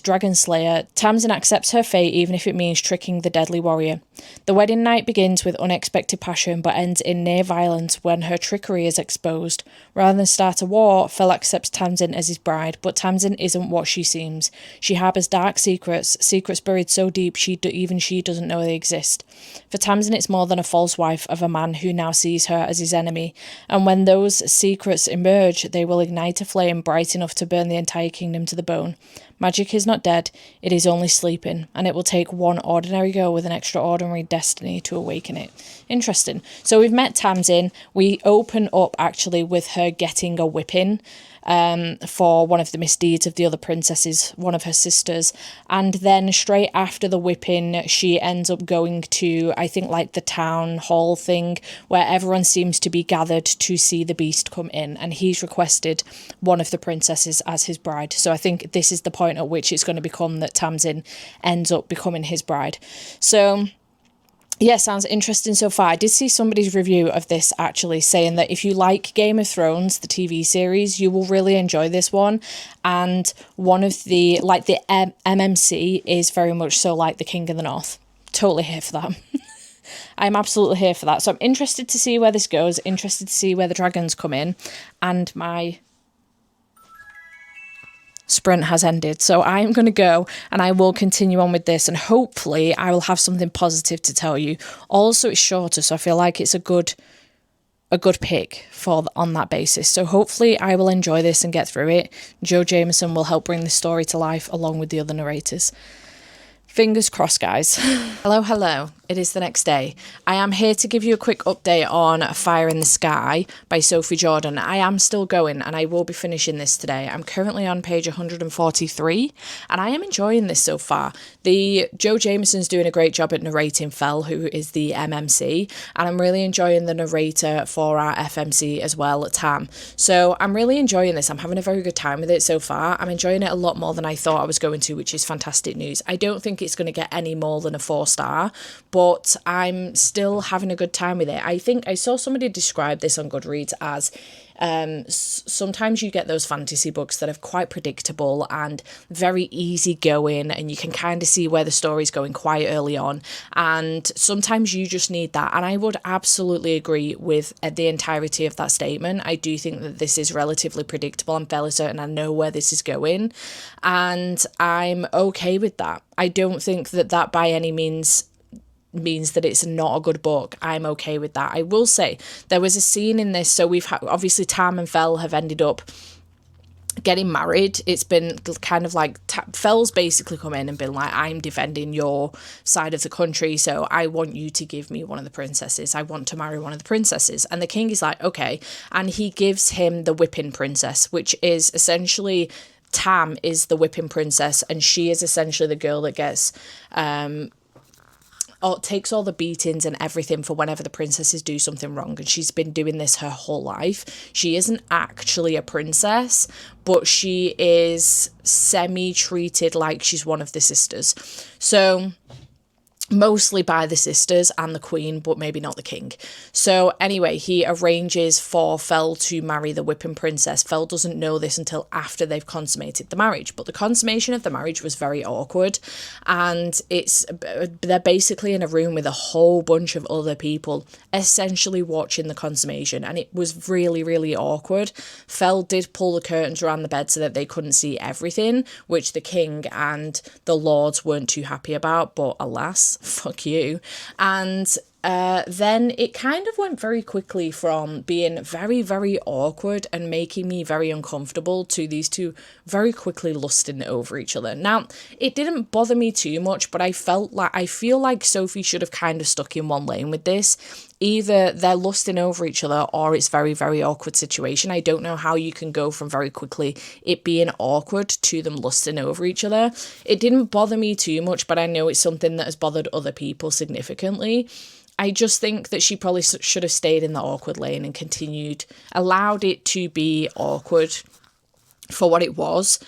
dragon slayer, Tamsin accepts her fate even if it means tricking the deadly warrior. The wedding night begins with unexpected passion but ends in near violence when her trickery is exposed. Rather than start a war, Fel accepts Tamsin as his bride, but Tamsin isn't what she seems. She harbours dark secrets buried so deep even she doesn't know they exist. For Tamsin, it's more than a false wife of a man who now sees her as his enemy, and when those secrets emerge, they will ignite a flame bright enough to burn the entire kingdom to the bone. Magic is not dead, it is only sleeping, and it will take one ordinary girl with an extraordinary destiny to awaken it. Interesting. So we've met Tamsin. We open up actually with her getting a whipping for one of the misdeeds of the other princesses, one of her sisters. And then straight after the whipping, she ends up going to, I think, like the town hall thing where everyone seems to be gathered to see the beast come in. And he's requested one of the princesses as his bride. So I think this is the point at which it's going to become that Tamsin ends up becoming his bride. So yeah, sounds interesting so far. I did see somebody's review of this actually saying that if you like Game of Thrones, the TV series, you will really enjoy this one. And one of the, like the MMC is very much so like the King of the North. Totally here for that. I'm absolutely here for that. So I'm interested to see where this goes, interested to see where the dragons come in, and my sprint has ended. So I'm going to go and I will continue on with this, and hopefully I will have something positive to tell you. Also, it's shorter, so I feel like it's a good a good pick on that basis. So hopefully I will enjoy this and get through it. Joe Jameson will help bring this story to life along with the other narrators. Fingers crossed, guys. Hello. It is the next day. I am here to give you a quick update on Fire in the Sky by Sophie Jordan. I am still going and I will be finishing this today. I'm currently on page 143 and I am enjoying this so far. Joe Jameson's doing a great job at narrating Fell, who is the MMC, and I'm really enjoying the narrator for our FMC as well, Tam. So I'm really enjoying this. I'm having a very good time with it so far. I'm enjoying it a lot more than I thought I was going to, which is fantastic news. I don't think it's going to get any more than a 4-star, but I'm still having a good time with it. I think I saw somebody describe this on Goodreads as sometimes you get those fantasy books that are quite predictable and very easy going, and you can kind of see where the story's going quite early on, and sometimes you just need that. And I would absolutely agree with the entirety of that statement. I do think that this is relatively predictable. I'm fairly certain I know where this is going, and I'm okay with that. I don't think that by any means that it's not a good book. I'm okay with that. I will say there was a scene in this, so we've obviously Tam and Fell have ended up getting married. It's been kind of like Fell's basically come in and been like, I'm defending your side of the country, so I want you to give me one of the princesses. I want to marry one of the princesses. And the king is like, okay, and he gives him the whipping princess, which is essentially Tam is the whipping princess, and she is essentially the girl that gets takes all the beatings and everything for whenever the princesses do something wrong, and she's been doing this her whole life. She isn't actually a princess, but she is semi-treated like she's one of the sisters. So mostly by the sisters and the queen, but maybe not the king. So anyway, he arranges for Fell to marry the whipping princess. Fell doesn't know this until after they've consummated the marriage, but the consummation of the marriage was very awkward, and they're basically in a room with a whole bunch of other people essentially watching the consummation, and it was really, really awkward. Fell did pull the curtains around the bed so that they couldn't see everything, which the king and the lords weren't too happy about, but alas, fuck you. And then it kind of went very quickly from being very, very awkward and making me very uncomfortable to these two very quickly lusting over each other. Now, it didn't bother me too much, but I feel like Sophie should have kind of stuck in one lane with this. Either they're lusting over each other or it's very, very awkward situation. I don't know how you can go from very quickly it being awkward to them lusting over each other. It didn't bother me too much, but I know it's something that has bothered other people significantly. I just think that she probably should have stayed in the awkward lane and allowed it to be awkward for what it was.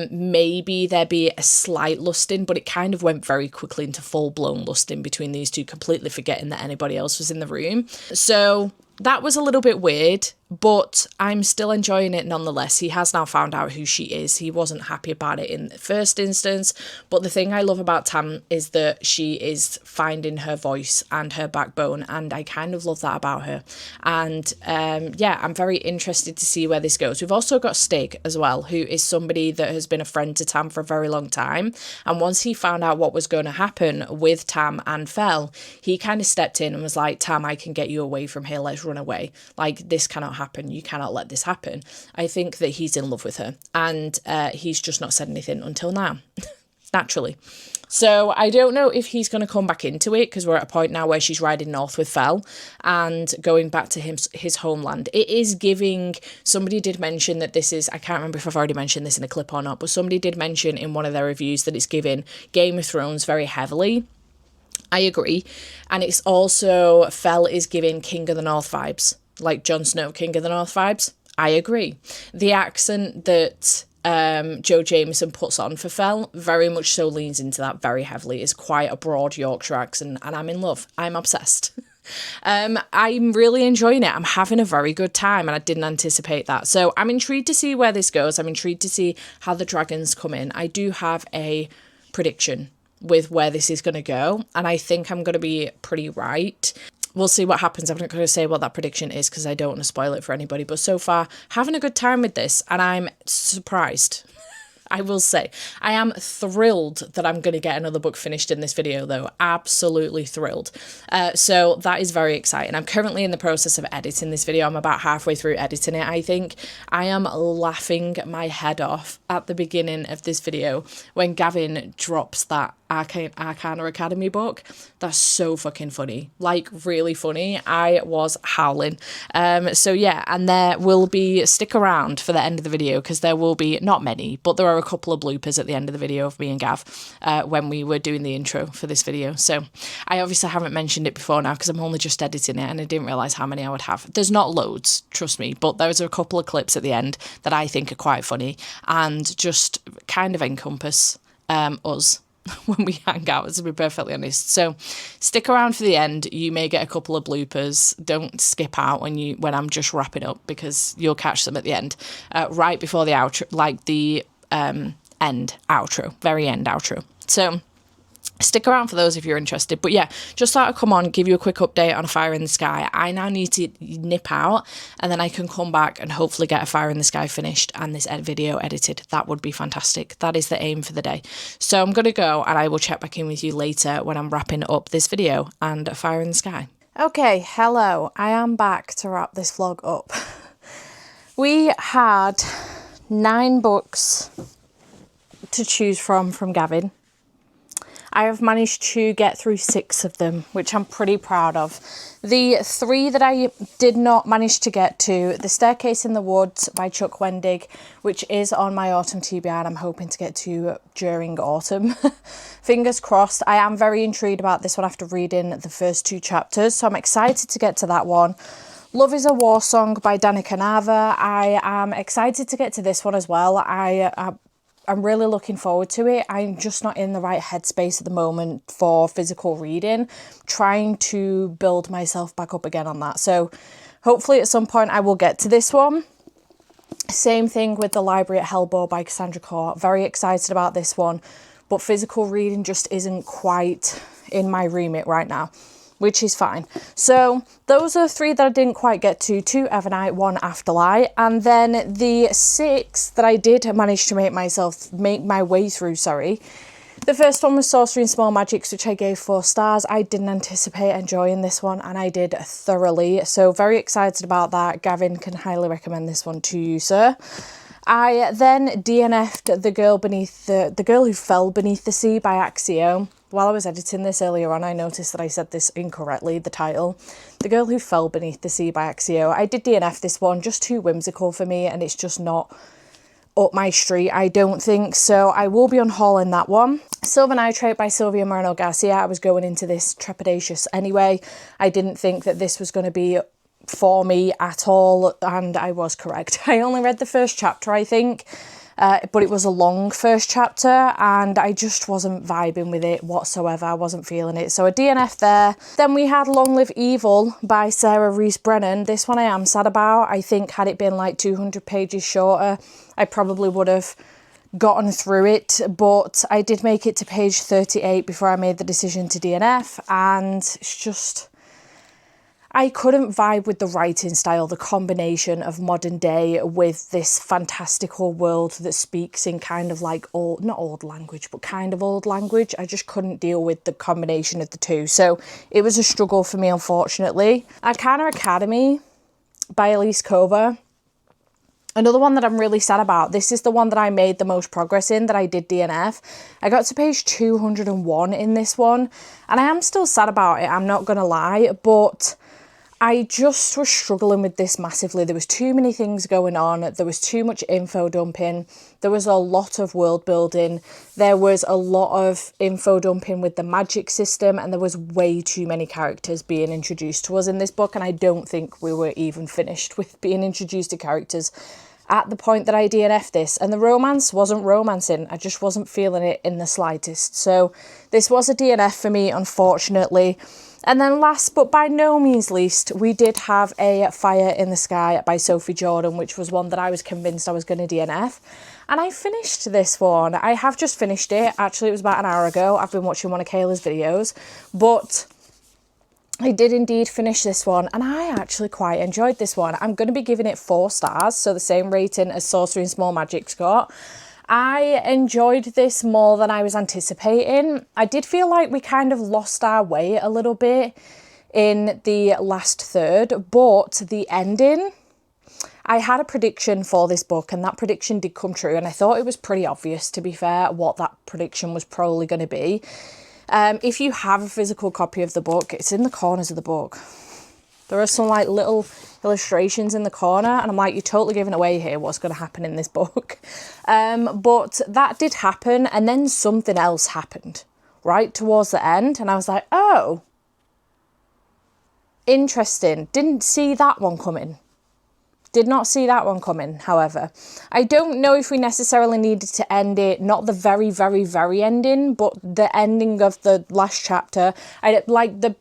Maybe there'd be a slight lusting, but it kind of went very quickly into full-blown lusting between these two, completely forgetting that anybody else was in the room. So that was a little bit weird, but I'm still enjoying it nonetheless. He has now found out who she is. He wasn't happy about it in the first instance, but the thing I love about Tam is that she is finding her voice and her backbone, and I kind of love that about her. And yeah, I'm very interested to see where this goes. We've also got Stig as well, who is somebody that has been a friend to Tam for a very long time, and once he found out what was going to happen with Tam and Fell, he kind of stepped in and was like, Tam, I can get you away from here, let's run away. Like, this cannot happen, you cannot let this happen. I think that he's in love with her, and he's just not said anything until now, naturally. So I don't know if he's going to come back into it, because we're at a point now where she's riding north with Fell and going back to his homeland. It is giving, somebody did mention that this is, I can't remember if I've already mentioned this in a clip or not, but somebody did mention in one of their reviews that it's giving Game of Thrones very heavily. I agree. And it's also, Fell is giving King of the North vibes, like Jon Snow, King of the North vibes. I agree. The accent that Joe Jameson puts on for Fell very much so leans into that very heavily. It's quite a broad Yorkshire accent, and I'm in love. I'm obsessed. I'm really enjoying it. I'm having a very good time, and I didn't anticipate that. So I'm intrigued to see where this goes. I'm intrigued to see how the dragons come in. I do have a prediction with where this is going to go, and I think I'm going to be pretty right. We'll see what happens. I'm not going to say what that prediction is because I don't want to spoil it for anybody, but so far having a good time with this, and I'm surprised. I will say. I am thrilled that I'm going to get another book finished in this video, though. Absolutely thrilled. So that is very exciting. I'm currently in the process of editing this video. I'm about halfway through editing it, I think. I am laughing my head off at the beginning of this video when Gavin drops that Arcana Academy book. That's so fucking funny. Like, really funny. I was howling. So yeah, and there will be, stick around for the end of the video, because there will be, not many, but there are a couple of bloopers at the end of the video of me and Gav when we were doing the intro for this video. So I obviously haven't mentioned it before now because I'm only just editing it and I didn't realise how many I would have. There's not loads, trust me, but there's a couple of clips at the end that I think are quite funny and just kind of encompass us when we hang out, to be perfectly honest. So stick around for the end. You may get a couple of bloopers. Don't skip out when I'm just wrapping up, because you'll catch them at the end, right before the outro, like the end outro, very end outro. So stick around for those if you're interested. But yeah, just thought I'd come on, give you a quick update on A Fire in the Sky. I now need to nip out, and then I can come back and hopefully get A Fire in the Sky finished and this video edited. That would be fantastic. That is the aim for the day. So I'm going to go, and I will check back in with you later when I'm wrapping up this video and A Fire in the Sky. Okay, hello. I am back to wrap this vlog up. We had 9 books to choose from Gavin. I have managed to get through 6 of them, which I'm pretty proud of. The 3 that I did not manage to get to, The Staircase in the Woods by Chuck Wendig, which is on my autumn TBR and I'm hoping to get to during autumn. Fingers crossed. I am very intrigued about this one after reading the first 2 chapters, so I'm excited to get to that one. Love is a War Song by Danica Nava. I am excited to get to this one as well. I'm really looking forward to it. I'm just not in the right headspace at the moment for physical reading, trying to build myself back up again on that. So hopefully at some point I will get to this one. Same thing with The Library at Hellbore by Cassandra Court. Very excited about this one, but physical reading just isn't quite in my remit right now, which is fine. So those are 3 that I didn't quite get to, 2 Evernight, 1 Afterlight, and then the 6 that I did manage to make my way through, sorry. The first one was Sorcery and Small Magics, which I gave 4 stars. I didn't anticipate enjoying this one, and I did thoroughly, so very excited about that. Gavin can highly recommend this one to you, sir. I then DNF'd The Girl Who Fell Beneath the Sea by Axio. While I was editing this earlier on, I noticed that I said this incorrectly, the title. The Girl Who Fell Beneath the Sea by Axio. I did DNF this one, just too whimsical for me, and it's just not up my street, I don't think. So I will be unhauling that one. Silver Nitrate by Sylvia Moreno Garcia. I was going into this trepidatious anyway. I didn't think that this was going to be for me at all, and I was correct. I only read the first chapter, I think. But it was a long first chapter and I just wasn't vibing with it whatsoever. I wasn't feeling it. So a DNF there. Then we had Long Live Evil by Sarah Rees Brennan. This one I am sad about. I think had it been like 200 pages shorter, I probably would have gotten through it. But I did make it to page 38 before I made the decision to DNF. And it's just, I couldn't vibe with the writing style, the combination of modern day with this fantastical world that speaks in kind of like old, not old language, but kind of old language. I just couldn't deal with the combination of the two. So it was a struggle for me, unfortunately. Arcana Academy by Elise Kova. Another one that I'm really sad about. This is the one that I made the most progress in, that I did DNF. I got to page 201 in this one, and I am still sad about it, I'm not going to lie, but I just was struggling with this massively. There was too many things going on. There was too much info dumping. There was a lot of world building. There was a lot of info dumping with the magic system, and there was way too many characters being introduced to us in this book, and I don't think we were even finished with being introduced to characters at the point that I DNF'd this. And the romance wasn't romancing. I just wasn't feeling it in the slightest. So this was a DNF for me, unfortunately. And then last but by no means least, we did have A Fire in the Sky by Sophie Jordan, which was one that I was convinced I was going to DNF. And I finished this one. I have just finished it. Actually, it was about an hour ago. I've been watching one of Kayla's videos. But I did indeed finish this one, and I actually quite enjoyed this one. I'm going to be giving it 4 stars, so the same rating as Sorcery and Small Magic's got. I enjoyed this more than I was anticipating. I did feel like we kind of lost our way a little bit in the last third, but the ending, I had a prediction for this book and that prediction did come true, and I thought it was pretty obvious, to be fair, what that prediction was probably going to be. If you have a physical copy of the book, it's in the corners of the book. There are some like little illustrations in the corner, and I'm like, you're totally giving away here what's going to happen in this book. But that did happen, and then something else happened right towards the end, and I was like, oh, interesting. Didn't see that one coming. Did not see that one coming, however. I don't know if we necessarily needed to end it, not the very, very, very ending, but the ending of the last chapter. I like the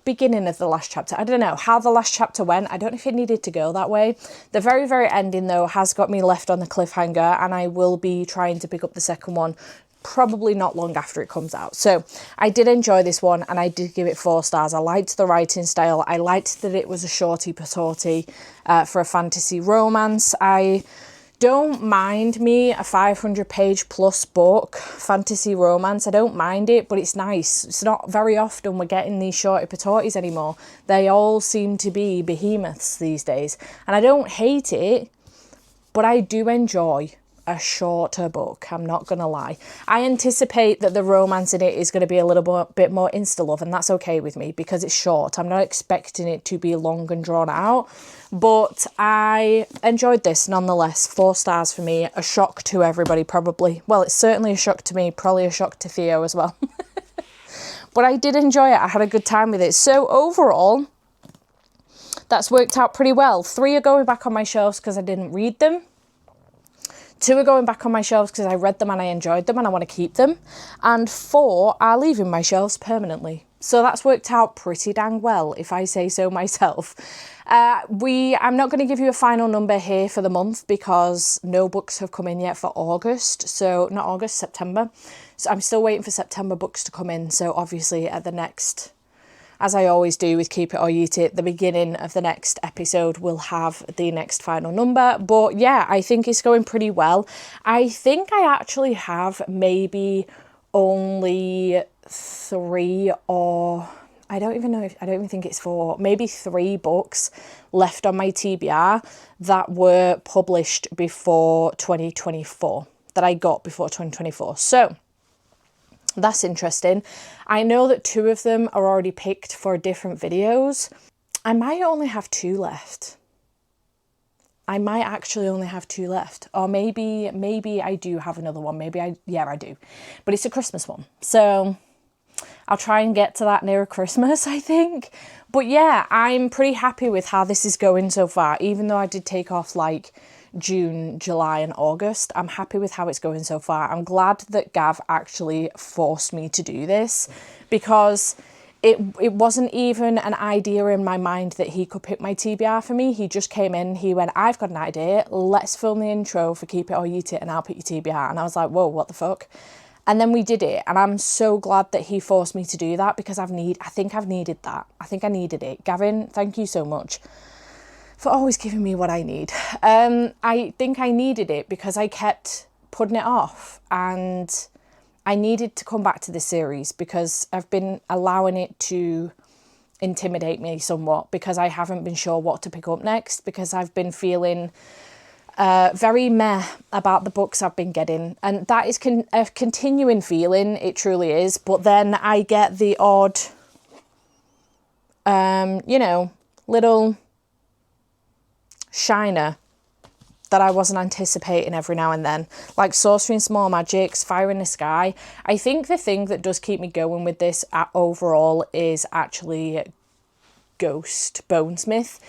beginning of the last chapter. I don't know how the last chapter went. I don't know if it needed to go that way. The very, very ending, though, has got me left on the cliffhanger, and I will be trying to pick up the second one probably not long after it comes out. So I did enjoy this one, and I did give it 4 stars. I liked the writing style. I liked that it was a shorty patootie for a fantasy romance. I don't mind me a 500 page plus book, fantasy romance. I don't mind it, but it's nice. It's not very often we're getting these shorty patooties anymore. They all seem to be behemoths these days, and I don't hate it, but I do enjoy a shorter book. I'm not gonna lie. I anticipate that the romance in it is going to be a little bit more insta love, and that's okay with me because it's short. I'm not expecting it to be long and drawn out, but I enjoyed this nonetheless. 4 stars for me. A shock to everybody, probably. Well, it's certainly a shock to me, probably a shock to Theo as well. But I did enjoy it. I had a good time with it. So overall, that's worked out pretty well. 3 are going back on my shelves because I didn't read them. 2 are going back on my shelves because I read them and I enjoyed them and I want to keep them. And 4 are leaving my shelves permanently. So that's worked out pretty dang well, if I say so myself. I'm not going to give you a final number here for the month because no books have come in yet for August. So not August, September. So I'm still waiting for September books to come in. So obviously at the next, as I always do with Keep It or Yeet It, the beginning of the next episode will have the next final number. But yeah, I think it's going pretty well. I think I actually have maybe only 3 or I don't even think it's 4, maybe 3 books left on my TBR that were published before 2024, that I got before 2024. So that's interesting. I know that 2 of them are already picked for different videos. I might only have 2 left. I might actually only have 2 left. Or maybe I do have another one. Yeah, I do. But it's a Christmas one. So I'll try and get to that nearer Christmas, I think. But yeah, I'm pretty happy with how this is going so far. Even though I did take off like June, July and August, I'm happy with how it's going so far. I'm glad that Gav actually forced me to do this because it wasn't even an idea in my mind that he could pick my TBR for me. He just came in, he went, I've got an idea, let's film the intro for Keep It or Yeet It and I'll pick your TBR. And I was like, whoa, what the fuck? And then we did it, and I'm so glad that he forced me to do that because I think I've needed that. I think I needed it. Gavin, thank you so much for always giving me what I need. I think I needed it because I kept putting it off, and I needed to come back to this series because I've been allowing it to intimidate me somewhat because I haven't been sure what to pick up next because I've been feeling very meh about the books I've been getting, and that is a continuing feeling, it truly is. But then I get the odd little shiner that I wasn't anticipating every now and then, like Sorcery and Small Magics, Fire in the Sky. I think the thing that does keep me going with this overall is actually Bonesmith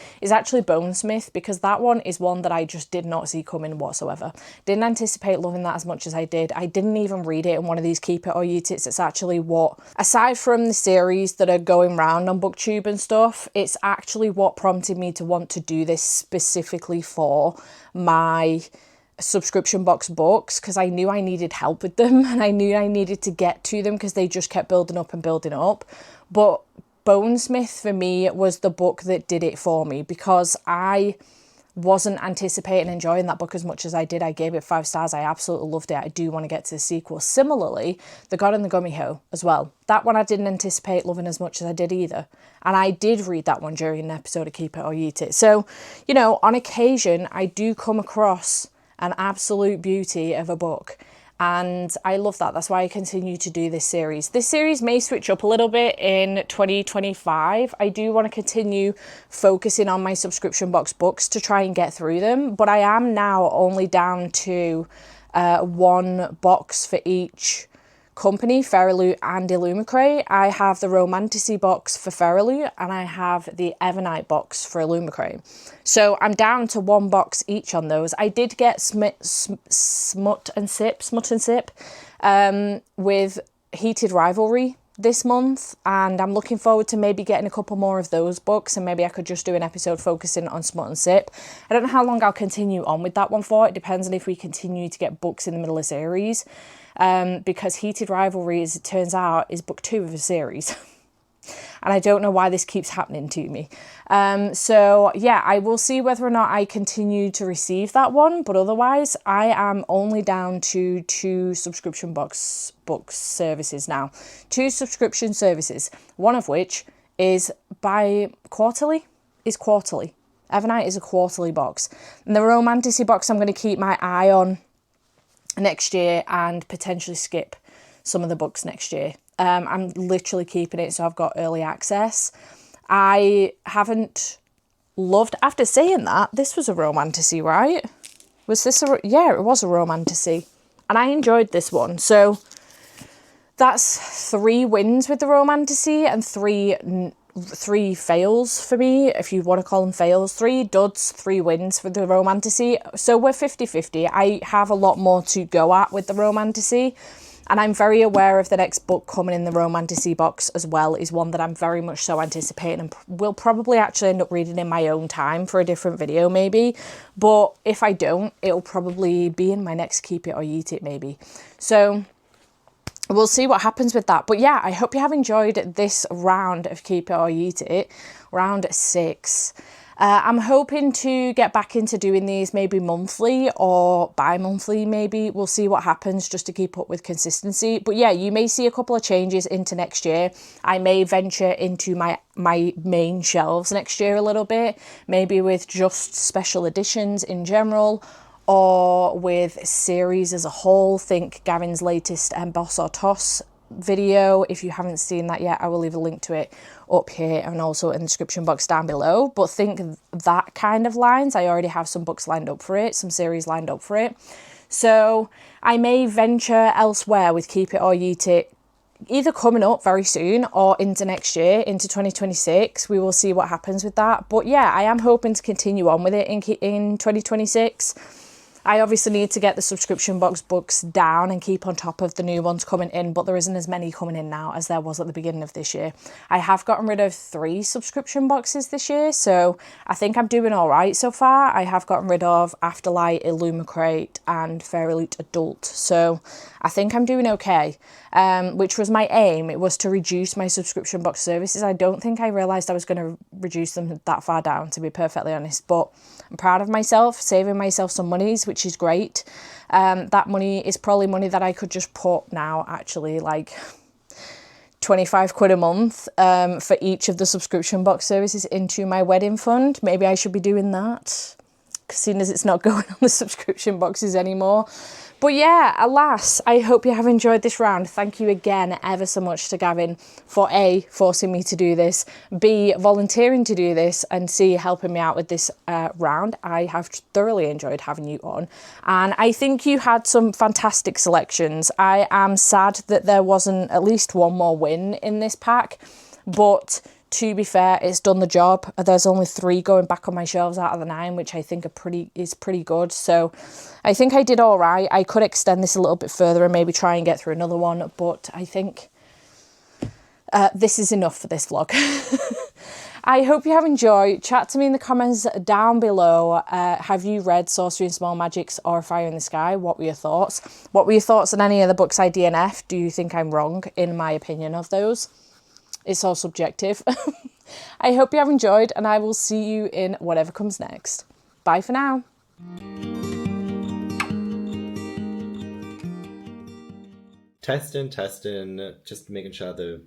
because that one is one that I just did not see coming whatsoever. Didn't anticipate loving that as much as I did. I didn't even read it in one of these Keep It or Yeet It's. It's actually what, aside from the series that are going round on BookTube and stuff, it's actually what prompted me to want to do this specifically for my subscription box books, because I knew I needed help with them and I knew I needed to get to them because they just kept building up and building up. But Bonesmith for me was the book that did it for me because I wasn't anticipating enjoying that book as much as I did. I gave it 5 stars. I absolutely loved it. I do want to get to the sequel. Similarly, The God and the Gummy Hoe as well. That one I didn't anticipate loving as much as I did either. And I did read that one during an episode of Keep It or Yeet It. So, you know, on occasion, I do come across an absolute beauty of a book. And I love that. That's why I continue to do this series. This series may switch up a little bit in 2025. I do want to continue focusing on my subscription box books to try and get through them. But I am now only down to 1 box for each company, Feraloo and Illumicray. I have the Romantasy box for Feraloo and I have the Evernight box for Illumicray. So I'm down to 1 box each on those. I did get Smut and Sip with Heated Rivalry this month, and I'm looking forward to maybe getting a couple more of those books, and maybe I could just do an episode focusing on Smut and Sip. I don't know how long I'll continue on with that one for. It depends on if we continue to get books in the middle of series, because Heated Rivalry, as it turns out, is book 2 of a series. And I don't know why this keeps happening to me. So yeah, I will see whether or not I continue to receive that one. But otherwise, I am only down to 2 subscription box services now. 2 subscription services, one of which is quarterly. Evernight is a quarterly box. And the Romantasy box I'm going to keep my eye on next year and potentially skip some of the books next year. I'm literally keeping it so I've got early access. I haven't loved, after saying that, this was a Romantasy, right? Was this yeah, it was a Romantasy. And I enjoyed this one. So that's 3 wins with the Romantasy and 3 fails for me, if you want to call them fails. 3 duds, 3 wins for the Romantasy. So we're 50-50. I have a lot more to go at with the Romantasy. And I'm very aware of the next book coming in the Romantasy box as well, is one that I'm very much so anticipating and will probably actually end up reading in my own time for a different video maybe. But if I don't, it'll probably be in my next Keep It or Yeet It maybe. So we'll see what happens with that. But yeah, I hope you have enjoyed this round of Keep It or Yeet It, round 6. I'm hoping to get back into doing these maybe monthly or bi-monthly maybe. We'll see what happens just to keep up with consistency. But yeah, you may see a couple of changes into next year. I may venture into my main shelves next year a little bit, maybe with just special editions in general, or with series as a whole. Think Gavin's latest Boss or Toss video. If you haven't seen that yet, I will leave a link to it up here and also in the description box down below. But think that kind of lines. I already have some books lined up for it, some series lined up for it. So I may venture elsewhere with Keep It or Yeet It, either coming up very soon or into next year, into 2026. We will see what happens with that. But yeah, I am hoping to continue on with it in 2026. I obviously need to get the subscription box books down and keep on top of the new ones coming in, but there isn't as many coming in now as there was at the beginning of this year. I have gotten rid of 3 subscription boxes this year, so I think I'm doing all right so far. I have gotten rid of Afterlight, Illumicrate and Fair Elite Adult, so I think I'm doing okay, which was my aim. It was to reduce my subscription box services. I don't think I realised I was going to reduce them that far down, to be perfectly honest, but I'm proud of myself, saving myself some monies, which is great. That money is probably money that I could just put now, actually, like 25 quid a month for each of the subscription box services into my wedding fund. Maybe I should be doing that, seeing as it's not going on the subscription boxes anymore. But yeah, alas, I hope you have enjoyed this round. Thank you again ever so much to Gavin for A, forcing me to do this, B, volunteering to do this, and C, helping me out with this round. I have thoroughly enjoyed having you on, and I think you had some fantastic selections. I am sad that there wasn't at least one more win in this pack, but to be fair, it's done the job. There's only 3 going back on my shelves out of the 9, which I think is pretty good. So I think I did all right. I could extend this a little bit further and maybe try and get through another one, but I think this is enough for this vlog. I hope you have enjoyed. Chat to me in the comments down below. Have you read Sorcery and Small Magics or Fire in the Sky? What were your thoughts? What were your thoughts on any of the books I DNF? Do you think I'm wrong in my opinion of those? It's all subjective. I hope you have enjoyed, and I will see you in whatever comes next. Bye for now. Testing, just making sure the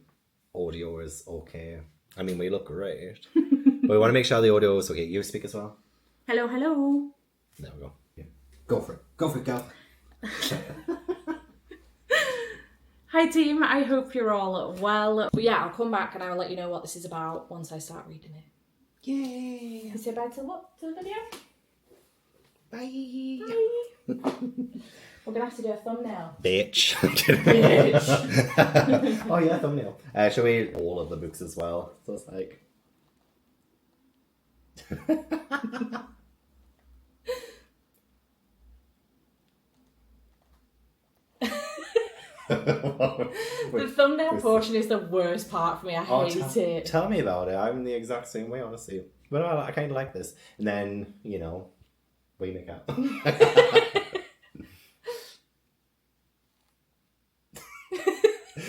audio is okay. I mean, we look great, but we want to make sure the audio is okay. You speak as well. Hello, hello. There we go. Yeah. Go for it, girl. Hi team, I hope you're all well. Yeah, I'll come back and I'll let you know what this is about once I start reading it. Yay! You say bye to what? To the video? Bye. Bye. We're gonna have to do a thumbnail. Bitch. Oh yeah, thumbnail. Shall we read all of the books as well? So it's like. The thumbnail portion is the worst part for me. I hate it. Tell me about it. I'm the exact same way, honestly. But I kind of like this. And then, you know, we make out.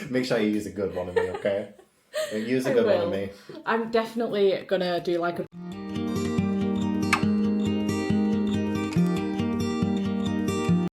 Make sure you use a good one of me, okay? Use a good one of me. I'm definitely gonna do like a